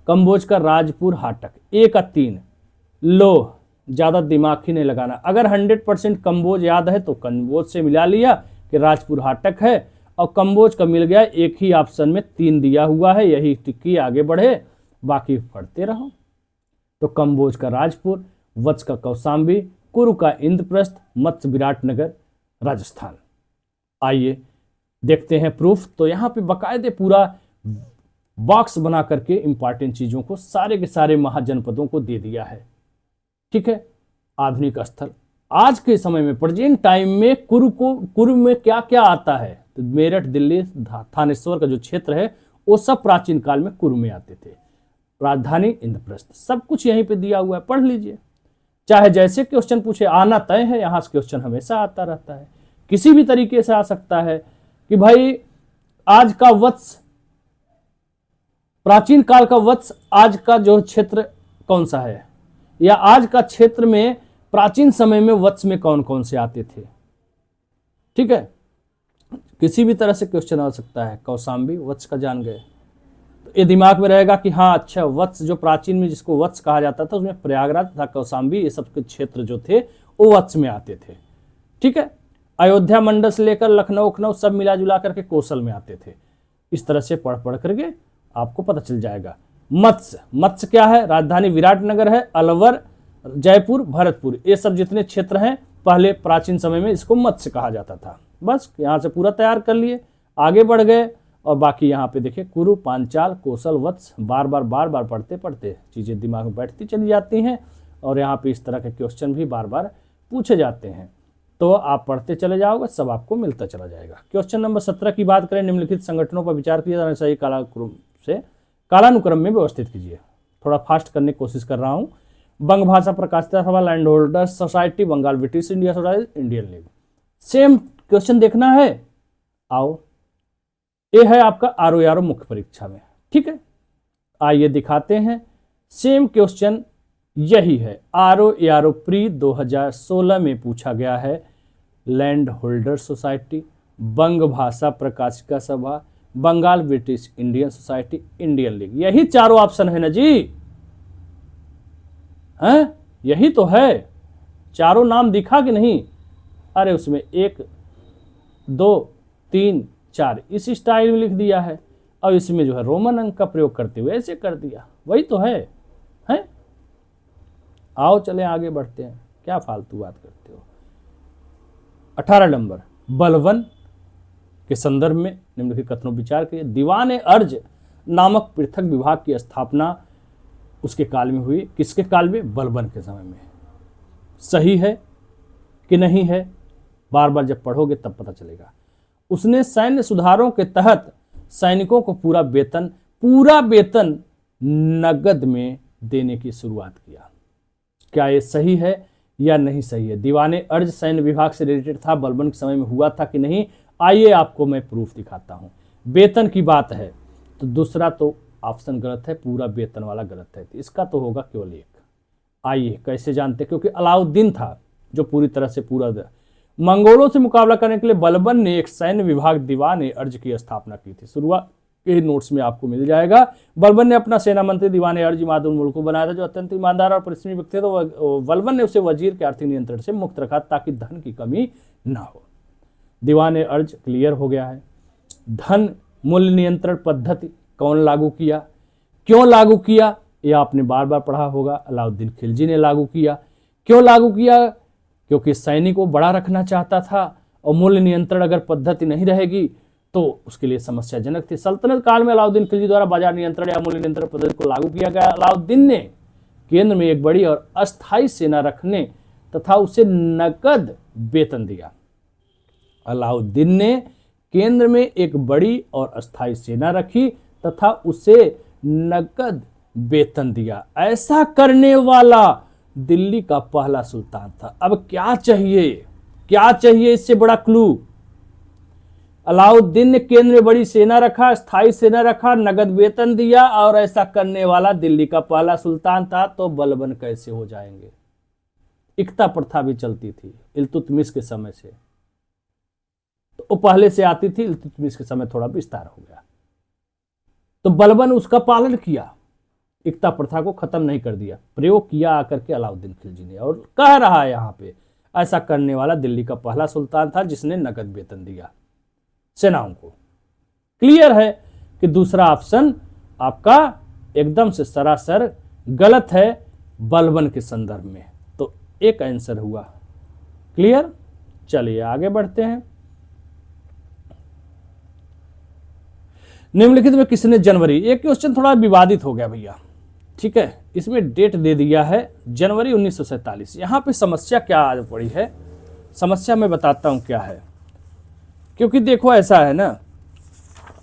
कंबोज का राजपुर हाटक, ए का 3। लो, ज्यादा दिमाग ही नहीं लगाना। अगर 100% कंबोज याद है तो कंबोज से मिला लिया कि राजपुर हाटक है, और कंबोज का मिल गया। एक ही ऑप्शन में 3 दिया हुआ है, यही टिक्की, आगे बढ़े, बाकी पढ़ते रहो। तो कंबोज का राजपुर, वत्स का कौशाम्बी, कुरु का इंद्रप्रस्थ, मत्स्य विराटनगर राजस्थान। आइए देखते हैं प्रूफ। तो यहां पे बकायदे पूरा बॉक्स बना करके इंपॉर्टेंट चीजों को, सारे के सारे महाजनपदों को दे दिया है। ठीक है, आधुनिक स्थल आज के समय में प्रेजेंट टाइम में कुरु में क्या क्या आता है? तो मेरठ, दिल्ली, थानेश्वर का जो क्षेत्र है वो सब प्राचीन काल में कुरु में आते थे। राजधानी इंद्रप्रस्थ, सब कुछ यहीं पे दिया हुआ है, पढ़ लीजिए। चाहे जैसे क्वेश्चन पूछे, आना तय है, यहां से क्वेश्चन हमेशा आता रहता है, किसी भी तरीके से आ सकता है कि भाई आज का वत्स, प्राचीन काल का वत्स, आज का जो क्षेत्र कौन सा है, या आज का क्षेत्र में प्राचीन समय में वत्स में कौन कौन से आते थे। ठीक है, किसी भी तरह से क्वेश्चन आ सकता है। कौशाम्बी वत्स का जान गए तो ये दिमाग में रहेगा कि हाँ अच्छा, वत्स जो प्राचीन में जिसको वत्स कहा जाता था उसमें प्रयागराज तथा कौशाम्बी ये सब के क्षेत्र जो थे वो वत्स में आते थे। ठीक है, अयोध्या मंडल से लेकर लखनऊ उखनऊ सब मिला जुला करके कौशल में आते थे। इस तरह से पढ़ पढ़ करके आपको पता चल जाएगा। मत्स्य, मत्स्य क्या है? राजधानी विराटनगर है, अलवर, जयपुर, भरतपुर, ये सब जितने क्षेत्र हैं पहले प्राचीन समय में इसको मत्स्य कहा जाता था। बस यहाँ से पूरा तैयार कर लिए, आगे बढ़ गए, और बाकी यहाँ पे देखिए कुरु, पांचाल, कौशल, वत्स, बार बार पढ़ते पढ़ते चीज़ें दिमाग में बैठती चली जाती हैं, और यहाँ पे इस तरह के क्वेश्चन भी बार बार पूछे जाते हैं। तो आप पढ़ते चले जाओगे, सब आपको मिलता चला जाएगा। क्वेश्चन नंबर 17 की बात करें, निम्नलिखित संगठनों पर विचार किया जाना चाहिए, कालानुक्रम में व्यवस्थित कीजिए। थोड़ा फास्ट करने की कोशिश कर रहा हूँ। बंग Bhasha Prakashita Sabha, land holders society, Bengal British India society, Indian league. Same question देखना है, आओ, ये है आपका आरओ मुख्य परीक्षा में। ठीक है, आइए दिखाते हैं। सेम क्वेश्चन यही है, आरओ प्री 2016 में पूछा गया है। लैंड होल्डर सोसाइटी, बंग Bhasha Prakashika Sabha, Bengal British Indian society, Indian league, यही चारों ऑप्शन है ना जी, हैं? यही तो है। चारों नाम दिखा कि नहीं? अरे उसमें 1 2 3 4 इस स्टाइल में लिख दिया है, और इसमें जो है रोमन अंक का प्रयोग करते हुए ऐसे कर दिया, वही तो है, हैं? आओ चलें आगे बढ़ते हैं, क्या फालतू बात करते हो। 18 नंबर, बलवन के संदर्भ में निम्नलिखित कथनों विचार करिए। दीवान अर्ज नामक पृथक विभाग की स्थापना उसके काल में हुई, किसके काल में? बलबन के समय में। सही है कि नहीं है, बार बार जब पढ़ोगे तब पता चलेगा। उसने सैन्य सुधारों के तहत सैनिकों को पूरा वेतन नगद में देने की शुरुआत किया। क्या ये सही है या नहीं सही है? दीवाने अर्ज सैन्य विभाग से रिलेटेड था, बलबन के समय में हुआ था कि नहीं? आइए आपको मैं प्रूफ दिखाता हूं। वेतन की बात है तो दूसरा तो ऑप्शन गलत है, पूरा वेतन वाला गलत है, तो इसका तो होगा केवल एक। आइए कैसे जानते? क्योंकि अलाउद्दीन था जो पूरी तरह से पूरा मंगोलों से मुकाबला करने के लिए बलबन ने एक सैन्य विभाग दीवान अर्ज की स्थापना की थी। शुरुआत के नोट्स में आपको मिल जाएगा। बलबन ने अपना सेना मंत्री दीवान अर्ज इमाद उल मुल्क को बनाया था, जो अत्यंत ईमानदार और परिश्रमी व्यक्ति थे। तो बलबन ने उसे वजीर के आर्थिक नियंत्रण से मुक्त रखा ताकि धन की कमी ना हो। दीवान अर्ज क्लियर हो गया है। धन मूल्य नियंत्रण पद्धति कौन लागू किया, क्यों लागू किया, यह आपने बार बार पढ़ा होगा। अलाउद्दीन खिलजी ने लागू किया। क्यों लागू किया? क्योंकि सैनिक को बड़ा रखना चाहता था, और मूल्य नियंत्रण अगर पद्धति नहीं रहेगी तो उसके लिए समस्याजनक थी। सल्तनत काल में अलाउद्दीन खिलजी द्वारा बाजार नियंत्रण या मूल्य नियंत्रण पद्धति को लागू किया गया। अलाउद्दीन ने केंद्र में एक बड़ी और अस्थायी सेना रखने तथा उसे नकद वेतन दिया। अलाउद्दीन ने केंद्र में एक बड़ी और अस्थायी सेना रखी तथा उसे नकद वेतन दिया। ऐसा करने वाला दिल्ली का पहला सुल्तान था। अब क्या चाहिए, क्या चाहिए इससे बड़ा क्लू? अलाउद्दीन ने केंद्र में बड़ी सेना रखा, स्थायी सेना रखा, नगद वेतन दिया, और ऐसा करने वाला दिल्ली का पहला सुल्तान था। तो बलबन कैसे हो जाएंगे? इक्ता प्रथा भी चलती थी इल्तुतमिश के समय से, तो वो पहले से आती थी, इल्तुतमिश के समय थोड़ा विस्तार हो गया। तो बलबन उसका पालन किया, इक्ता प्रथा को खत्म नहीं कर दिया, प्रयोग किया आकर के अलाउद्दीन खिलजी ने। और कह रहा है यहाँ पे ऐसा करने वाला दिल्ली का पहला सुल्तान था जिसने नगद वेतन दिया सेनाओं को। क्लियर है कि दूसरा ऑप्शन आपका एकदम से सरासर गलत है बलबन के संदर्भ में। तो एक आंसर हुआ। क्लियर, चलिए आगे बढ़ते हैं। निम्नलिखित में किसने जनवरी, एक क्वेश्चन थोड़ा विवादित हो गया भैया, ठीक है, इसमें डेट दे दिया है जनवरी 1947। यहां पे समस्या क्या आ पड़ी है, समस्या मैं बताता हूं क्या है। क्योंकि देखो ऐसा है ना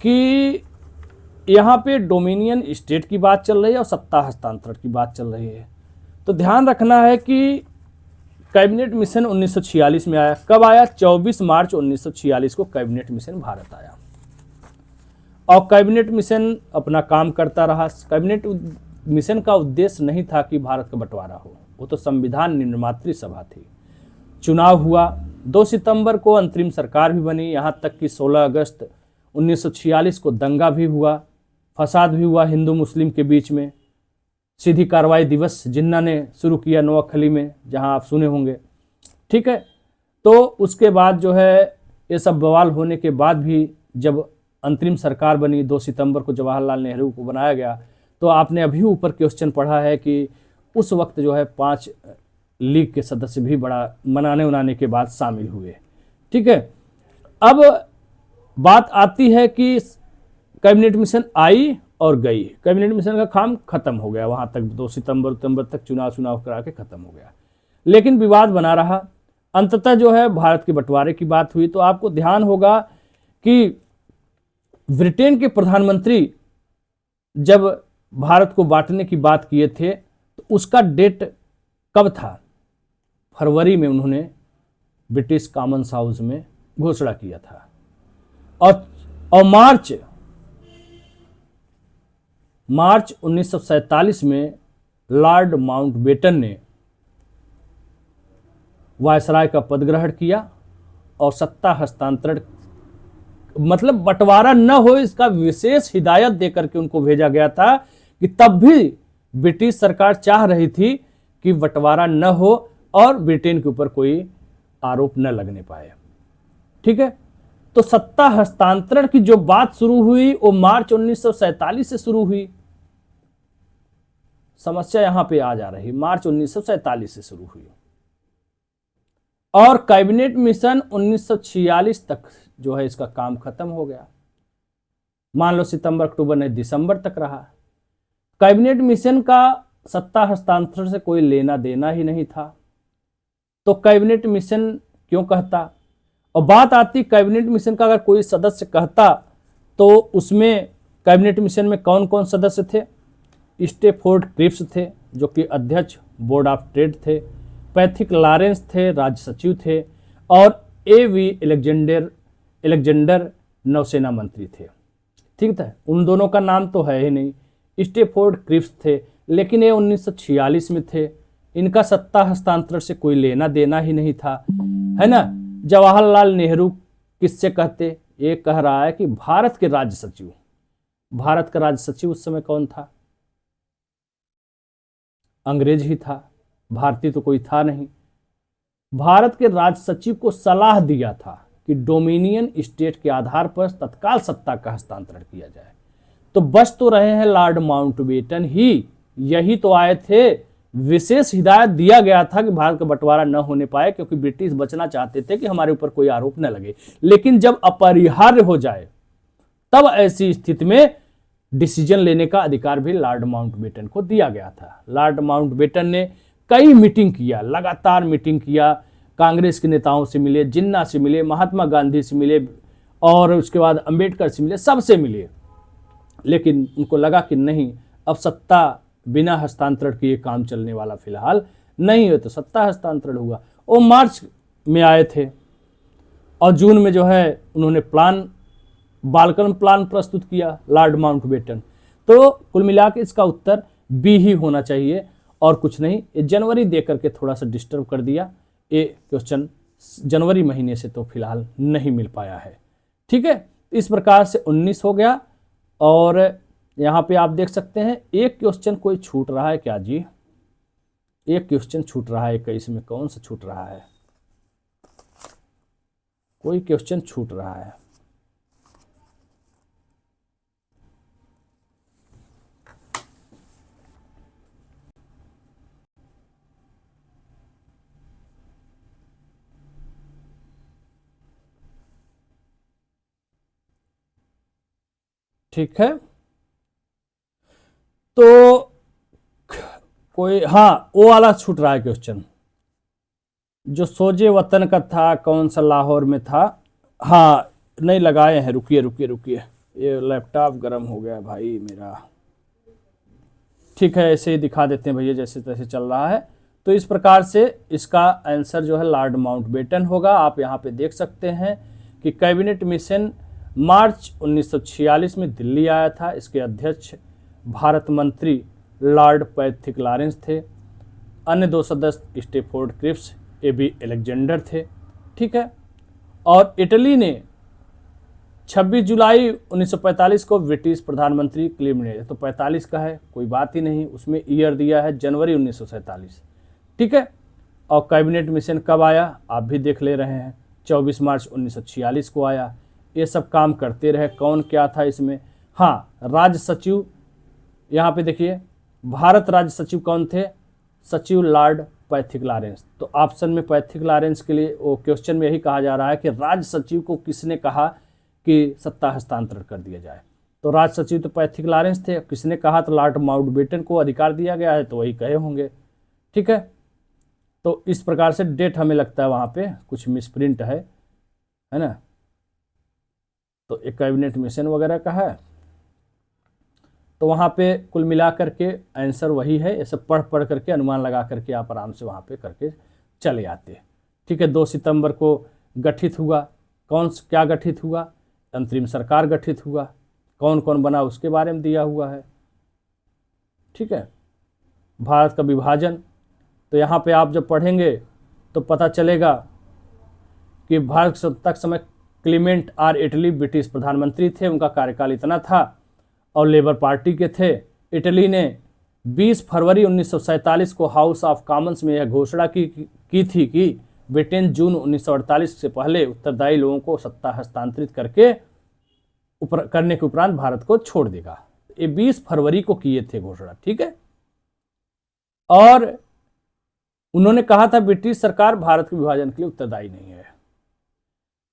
कि यहाँ पे डोमिनियन स्टेट की बात चल रही है और सत्ता हस्तांतरण की बात चल रही है। तो ध्यान रखना है कि कैबिनेट मिशन 1946 में आया। कब आया? 24 मार्च 1946 को कैबिनेट मिशन भारत आया और कैबिनेट मिशन अपना काम करता रहा। कैबिनेट मिशन का उद्देश्य नहीं था कि भारत का बंटवारा हो, वो तो संविधान निर्मात्री सभा थी। चुनाव हुआ, 2 सितंबर को अंतरिम सरकार भी बनी, यहाँ तक कि 16 अगस्त 1946 को दंगा भी हुआ, फसाद भी हुआ हिंदू मुस्लिम के बीच में। सीधी कार्रवाई दिवस जिन्ना ने शुरू किया नोअखली में, जहां आप सुने होंगे, ठीक है। तो उसके बाद जो है ये सब बवाल होने के बाद भी जब अंतरिम सरकार बनी, 2 सितंबर को जवाहरलाल नेहरू को बनाया गया, तो आपने अभी ऊपर क्वेश्चन पढ़ा है कि उस वक्त जो है 5 लीग के सदस्य भी बड़ा मनाने उनाने के बाद शामिल हुए, ठीक है। अब बात आती है कि कैबिनेट मिशन आई और गई, कैबिनेट मिशन का काम खत्म हो गया, वहां तक 2 सितंबर तक चुनाव करा के खत्म हो गया, लेकिन विवाद बना रहा। अंततः जो है भारत के बंटवारे की बात हुई। तो आपको ध्यान होगा कि ब्रिटेन के प्रधानमंत्री जब भारत को बांटने की बात किए थे तो उसका डेट कब था? फरवरी में उन्होंने ब्रिटिश कॉमन्स हाउस में घोषणा किया था और मार्च 1947 में लॉर्ड माउंटबेटन ने वायसराय का पद ग्रहण किया और सत्ता हस्तांतरण मतलब बंटवारा न हो इसका विशेष हिदायत देकर के उनको भेजा गया था कि तब भी ब्रिटिश सरकार चाह रही थी कि बंटवारा न हो और ब्रिटेन के ऊपर कोई आरोप न लगने पाए, ठीक है। तो सत्ता हस्तांतरण की जो बात शुरू हुई वो मार्च 1947 से शुरू हुई। समस्या यहां पे आ जा रही, मार्च 1947 से शुरू हुई और कैबिनेट मिशन 1946 तक जो है इसका काम खत्म हो गया। मान लो सितंबर अक्टूबर नहीं दिसंबर तक रहा। कैबिनेट मिशन का सत्ता हस्तांतरण से कोई लेना देना ही नहीं था, तो कैबिनेट मिशन क्यों कहता? और बात आती कैबिनेट मिशन का, अगर कोई सदस्य कहता तो उसमें कैबिनेट मिशन में कौन कौन सदस्य थे? स्टेफोर्ड क्रिप्स थे जो कि अध्यक्ष बोर्ड ऑफ ट्रेड थे, पैथिक लॉरेंस थे राज्य सचिव थे और A.V. एलेक्जेंडर नौसेना मंत्री थे, ठीक है। उन दोनों का नाम तो है ही नहीं। स्टेफोर्ड क्रिप्स थे लेकिन ये 1946 में थे, इनका सत्ता हस्तांतरण से कोई लेना देना ही नहीं था, है ना। जवाहरलाल नेहरू किससे कहते? ये कह रहा है कि भारत के राज्य सचिव। भारत का राज्य सचिव उस समय कौन था? अंग्रेज ही था, भारतीय तो कोई था नहीं। भारत के राज्य सचिव को सलाह दिया था कि डोमिनियन स्टेट के आधार पर तत्काल सत्ता का हस्तांतरण किया जाए। तो बच तो रहे हैं लॉर्ड माउंटबेटन ही, यही तो आए थे। विशेष हिदायत दिया गया था कि भारत का बंटवारा न होने पाए क्योंकि ब्रिटिश बचना चाहते थे कि हमारे ऊपर कोई आरोप न लगे। लेकिन जब अपरिहार्य हो जाए तब ऐसी स्थिति में डिसीजन लेने का अधिकार भी लॉर्ड माउंटबेटन को दिया गया था। लॉर्ड माउंटबेटन ने कई मीटिंग किया, लगातार मीटिंग किया, कांग्रेस के नेताओं से मिले, जिन्ना से मिले, महात्मा गांधी से मिले और उसके बाद अंबेडकर से मिले, सबसे मिले। लेकिन उनको लगा कि नहीं, अब सत्ता बिना हस्तांतरण किए काम चलने वाला फिलहाल नहीं है, तो सत्ता हस्तांतरण हुआ। वो मार्च में आए थे और जून में जो है उन्होंने बाल्कन प्लान प्रस्तुत किया लॉर्ड माउंटबेटन। तो कुल मिला के इसका उत्तर बी ही होना चाहिए और कुछ नहीं। ये जनवरी दे करके थोड़ा सा डिस्टर्ब कर दिया, ये क्वेश्चन जनवरी महीने से तो फिलहाल नहीं मिल पाया है। ठीक है, इस प्रकार से 19 हो गया। और यहाँ पे आप देख सकते हैं एक क्वेश्चन कोई छूट रहा है क्या जी? एक क्वेश्चन छूट रहा है 21 में, कौन सा छूट रहा है? कोई क्वेश्चन छूट रहा है। ठीक है, तो कोई, हाँ वो वाला छूट रहा है क्वेश्चन जो सोजे वतन का था, कौन सा लाहौर में था। हाँ नहीं लगाए हैं, रुकिए रुकिए रुकिए, ये लैपटॉप गर्म हो गया भाई मेरा। ठीक है, ऐसे ही दिखा देते हैं भैया, जैसे तैसे चल रहा है। तो इस प्रकार से इसका आंसर जो है लॉर्ड माउंटबेटन होगा। आप यहाँ पे देख सकते हैं कि कैबिनेट मिशन मार्च 1946 में दिल्ली आया था। इसके अध्यक्ष भारत मंत्री लॉर्ड पैथिक लॉरेंस थे। अन्य 2 सदस्य स्टेफोर्ड क्रिप्स, एबी अलेक्जेंडर थे। ठीक है, और इटली ने 26 जुलाई 1945 को ब्रिटिश प्रधानमंत्री क्लीमेंट, तो 45 का है, कोई बात ही नहीं, उसमें ईयर दिया है जनवरी 1947। ठीक है, और कैबिनेट मिशन कब आया आप भी देख ले रहे हैं, 24 मार्च 1946 को आया। ये सब काम करते रहे। कौन क्या था इसमें? हाँ, राज्य सचिव, यहाँ पे देखिए भारत राज्य सचिव कौन थे? सचिव लॉर्ड पैथिक लॉरेंस। तो ऑप्शन में पैथिक लॉरेंस के लिए वो क्वेश्चन में यही कहा जा रहा है कि राज्य सचिव को किसने कहा कि सत्ता हस्तांतरण कर दिया जाए? तो राज्य सचिव तो पैथिक लॉरेंस थे। किसने कहा? तो लॉर्ड माउंटबेटन को अधिकार दिया गया है, तो वही कहे होंगे। ठीक है, तो इस प्रकार से डेट हमें लगता है वहाँ पे कुछ मिसप्रिंट है ना। तो एक कैबिनेट मिशन वगैरह का है, तो वहाँ पे कुल मिला करके आंसर वही है। ये सब पढ़ पढ़ करके अनुमान लगा करके आप आराम से वहाँ पे करके चले आते। ठीक है, 2 सितंबर को गठित हुआ। कौन क्या गठित हुआ? अंतरिम सरकार गठित हुआ। कौन कौन बना उसके बारे में दिया हुआ है। ठीक है, भारत का विभाजन, तो यहाँ पे आप जब पढ़ेंगे तो पता चलेगा कि भारत सत्ता के समय क्लीमेंट आर इटली ब्रिटिश प्रधानमंत्री थे। उनका कार्यकाल इतना था और लेबर पार्टी के थे। इटली ने 20 फरवरी 1947 को हाउस ऑफ कॉमन्स में यह घोषणा की थी कि ब्रिटेन जून 1948 से पहले उत्तरदायी लोगों को सत्ता हस्तांतरित करने के उपरांत भारत को छोड़ देगा। ये 20 फरवरी को किए थे घोषणा। ठीक है, और उन्होंने कहा था ब्रिटिश सरकार भारत के विभाजन के लिए उत्तरदायी नहीं है।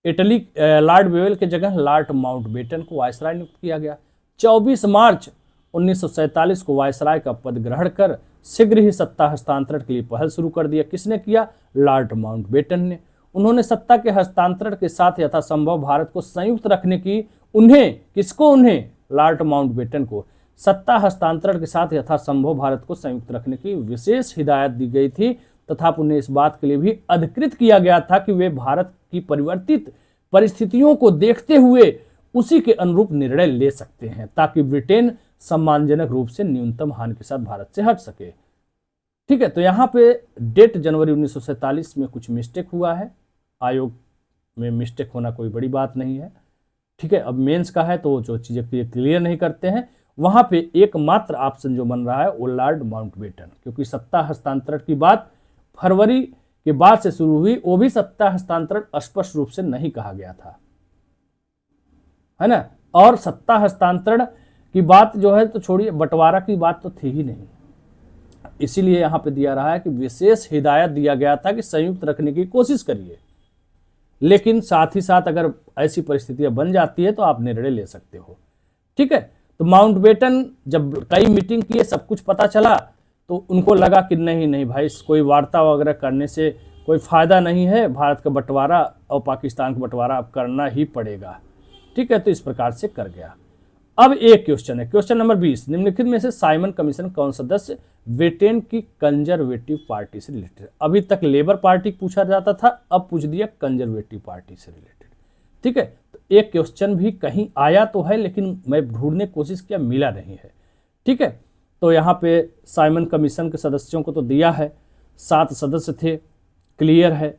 इटली लॉर्ड वेवेल के जगह लॉर्ड माउंटबेटन को वायसराय नियुक्त किया गया। 24 मार्च 1947 को वायसराय का पद ग्रहण कर शीघ्र ही सत्ता हस्तांतरण के लिए पहल शुरू कर दिया। किसने किया? लॉर्ड माउंटबेटन ने। उन्होंने सत्ता के हस्तांतरण के साथ यथासंभव भारत को संयुक्त रखने की उन्हें लॉर्ड माउंटबेटन को सत्ता हस्तांतरण के साथ यथासंभव भारत को संयुक्त रखने की विशेष हिदायत दी गई थी, तथा उन्हें इस बात के लिए भी अधिकृत किया गया था कि वे भारत की परिवर्तित परिस्थितियों को देखते हुए उसी के अनुरूप निर्णय ले सकते हैं, ताकि ब्रिटेन सम्मानजनक रूप से न्यूनतम हानि के साथ भारत से हट सके। ठीक है, तो यहाँ पे डेट जनवरी 1947 में कुछ मिस्टेक हुआ है। आयोग में मिस्टेक होना कोई बड़ी बात नहीं है। ठीक है, अब मेंस का है तो जो चीज़ें क्लियर नहीं करते हैं, वहाँ पे एकमात्र ऑप्शन जो बन रहा है वो लॉर्ड माउंटबेटन, क्योंकि सत्ता हस्तांतरण की बात फरवरी के बाद से शुरू हुई। वो भी सत्ता हस्तांतरण स्पष्ट रूप से नहीं कहा गया था, है ना। और सत्ता हस्तांतरण की बात जो है तो छोड़िए, बंटवारा की बात तो थी ही नहीं। इसीलिए यहाँ पे दिया रहा है कि विशेष हिदायत दिया गया था कि संयुक्त रखने की कोशिश करिए, लेकिन साथ ही साथ अगर ऐसी परिस्थितियां बन जाती है तो आप निर्णय ले सकते हो। ठीक है, तो माउंटबेटन जब कई मीटिंग किए, सब कुछ पता चला, तो उनको लगा कि नहीं भाई, कोई वार्ता वगैरह करने से कोई फायदा नहीं है, भारत का बंटवारा और पाकिस्तान का बंटवारा अब करना ही पड़ेगा। ठीक है, तो इस प्रकार से कर गया। अब एक क्वेश्चन है, क्वेश्चन नंबर 20, निम्नलिखित में से साइमन कमीशन कौन सदस्य ब्रिटेन की कंजर्वेटिव पार्टी से रिलेटेड? अभी तक लेबर पार्टी पूछा जाता था, अब पूछ दिया कंजर्वेटिव पार्टी से रिलेटेड। ठीक है, तो एक क्वेश्चन भी कहीं आया तो है, लेकिन मैं ढूंढने की कोशिश किया, मिला नहीं है। ठीक है, तो यहाँ पे साइमन कमीशन के सदस्यों को तो दिया है, 7 सदस्य थे, क्लियर है,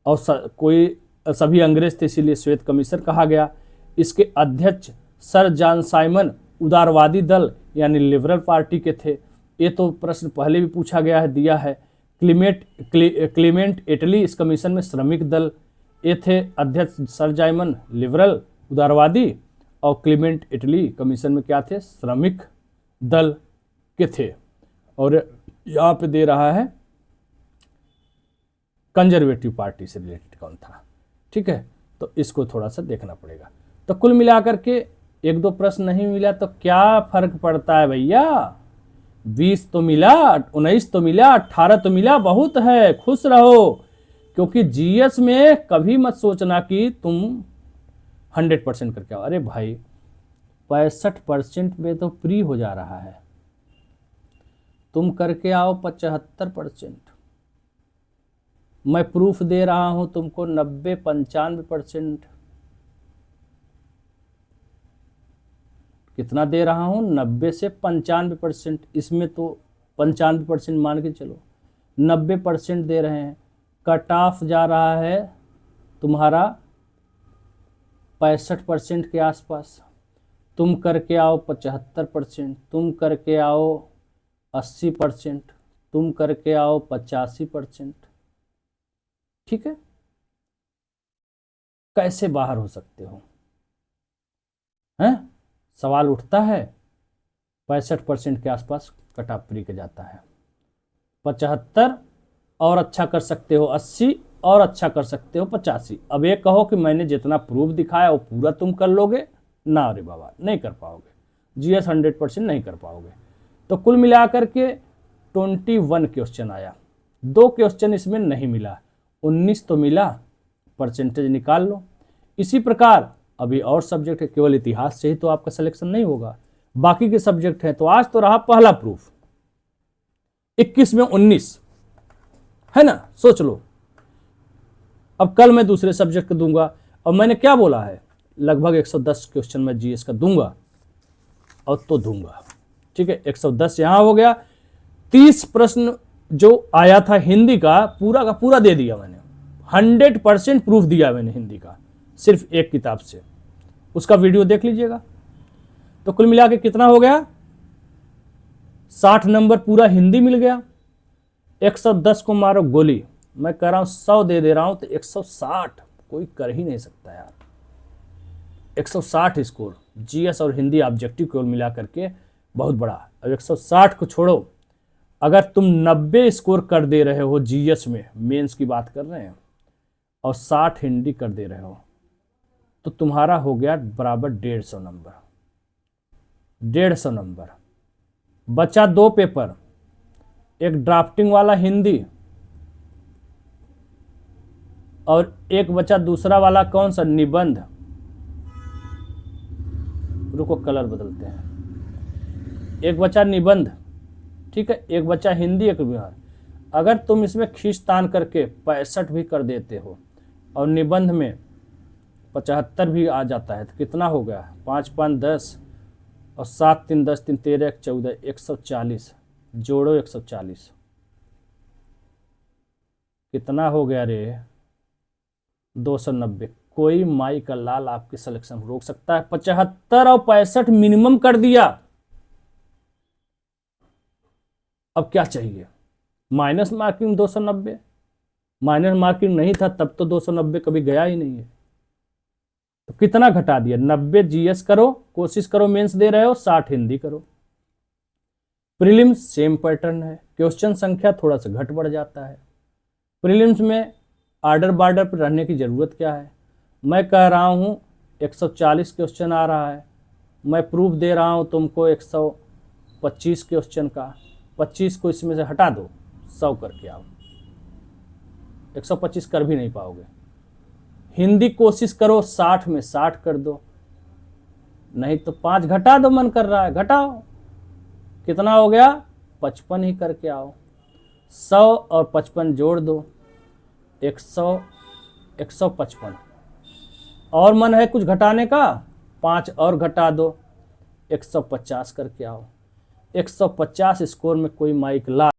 और कोई सभी अंग्रेज थे, इसीलिए श्वेत कमीशन कहा गया। इसके अध्यक्ष सर जॉन साइमन उदारवादी दल यानी लिबरल पार्टी के थे। ये तो प्रश्न पहले भी पूछा गया है, दिया है। क्लीमेंट इटली इस कमीशन में श्रमिक दल, ये थे अध्यक्ष सर जाइमन लिबरल उदारवादी, और क्लीमेंट इटली कमीशन में क्या थे, श्रमिक दल के थे। और यहाँ पे दे रहा है कंजर्वेटिव पार्टी से रिलेटेड कौन था, ठीक है, तो इसको थोड़ा सा देखना पड़ेगा। तो कुल मिलाकर के 1-2 प्रश्न नहीं मिला तो क्या फर्क पड़ता है भैया, 20 तो मिला, 19 तो मिला, 18 तो मिला, बहुत है, खुश रहो। क्योंकि जीएस में कभी मत सोचना कि तुम 100% करके आओ। अरे भाई 65% में तो प्री हो जा रहा है, तुम करके आओ 75%। मैं प्रूफ दे रहा हूं तुमको 90-95%। कितना दे रहा हूं, 90 से 95%। इसमें तो 95% मान के चलो, 90% दे रहे हैं। कट ऑफ जा रहा है तुम्हारा 65% के आसपास। तुम करके आओ 75%, तुम करके आओ 80%, तुम करके आओ 85%। ठीक है, कैसे बाहर हो सकते हो, हैं? सवाल उठता है। 65% के आसपास कट ऑफ प्री के जाता है। 75 और अच्छा कर सकते हो, 80 और अच्छा कर सकते हो, 85। अब ये कहो कि मैंने जितना प्रूफ दिखाया वो पूरा तुम कर लोगे ना, अरे बाबा नहीं कर पाओगे, जीएस 100% नहीं कर पाओगे। तो कुल मिलाकर के 21 क्वेश्चन आया, 2 क्वेश्चन इसमें नहीं मिला, 19 तो मिला, परसेंटेज निकाल लो। इसी प्रकार अभी और सब्जेक्ट है, केवल इतिहास से ही तो आपका सिलेक्शन नहीं होगा, बाकी के सब्जेक्ट हैं। तो आज तो रहा पहला प्रूफ, 21 में 19 है ना, सोच लो। अब कल मैं दूसरे सब्जेक्ट का दूंगा, और मैंने क्या बोला है, लगभग 110 क्वेश्चन मैं जीएस का दूंगा, और तो दूंगा, ठीक है। 110 यहां हो गया। 30 प्रश्न जो आया था हिंदी का पूरा दे दिया मैंने, 100% प्रूफ दिया मैंने हिंदी का, सिर्फ एक किताब से, उसका वीडियो देख लीजिएगा। तो कुल मिला के कितना हो गया, 60 नंबर पूरा हिंदी मिल गया। 110 को मारो गोली, मैं कह रहा हूं 100 दे रहा हूं, तो 160 कोई कर ही नहीं सकता यार। 160 स्कोर जीएस और हिंदी ऑब्जेक्टिव को मिला करके बहुत बड़ा। अब 160 को छोड़ो, अगर तुम 90 स्कोर कर दे रहे हो जीएस में, मेंस की बात कर रहे हैं, और 60 हिंदी कर दे रहे हो, तो तुम्हारा हो गया बराबर 150 नंबर। 150 नंबर बचा 2 पेपर, एक ड्राफ्टिंग वाला हिंदी, और एक बचा दूसरा वाला कौन सा, निबंध। रुको कलर बदलते हैं, एक बचा निबंध, ठीक है, एक बचा हिंदी, एक बिहार। अगर तुम इसमें खींचतान करके 65 भी कर देते हो, और निबंध में 75 भी आ जाता है, तो कितना हो गया, 5-5 10, और 7-3 10 3 13 1 14, 140 जोड़ो 140, कितना हो गया रे, 290। कोई माई का लाल आपके सिलेक्शन रोक सकता है? 75 और 65 मिनिमम कर दिया, अब क्या चाहिए? माइनस मार्किंग 290, माइनस मार्किंग नहीं था तब तो 290 कभी गया ही नहीं है। तो कितना घटा दिया, 90 जीएस करो, कोशिश करो मेंस दे रहे हो, 60 हिंदी करो। प्रीलिम्स सेम पैटर्न है, क्वेश्चन संख्या थोड़ा सा घट बढ़ जाता है। प्रीलिम्स में आर्डर बार्डर पर रहने की जरूरत क्या है? मैं कह रहा हूं 140 क्वेश्चन आ रहा है, मैं प्रूफ दे रहा हूं तुमको 125 क्वेश्चन का, 25 को इसमें से हटा दो, 100 करके आओ। 125 कर भी नहीं पाओगे। हिंदी कोशिश करो 60 में 60 कर दो, नहीं तो 5 घटा दो, मन कर रहा है घटाओ। कितना हो गया, 55 ही करके आओ। 100 और 55 जोड़ दो, 100 155। और मन है कुछ घटाने का, 5 और घटा दो, 150 करके आओ। 150 स्कोर में कोई माइक ला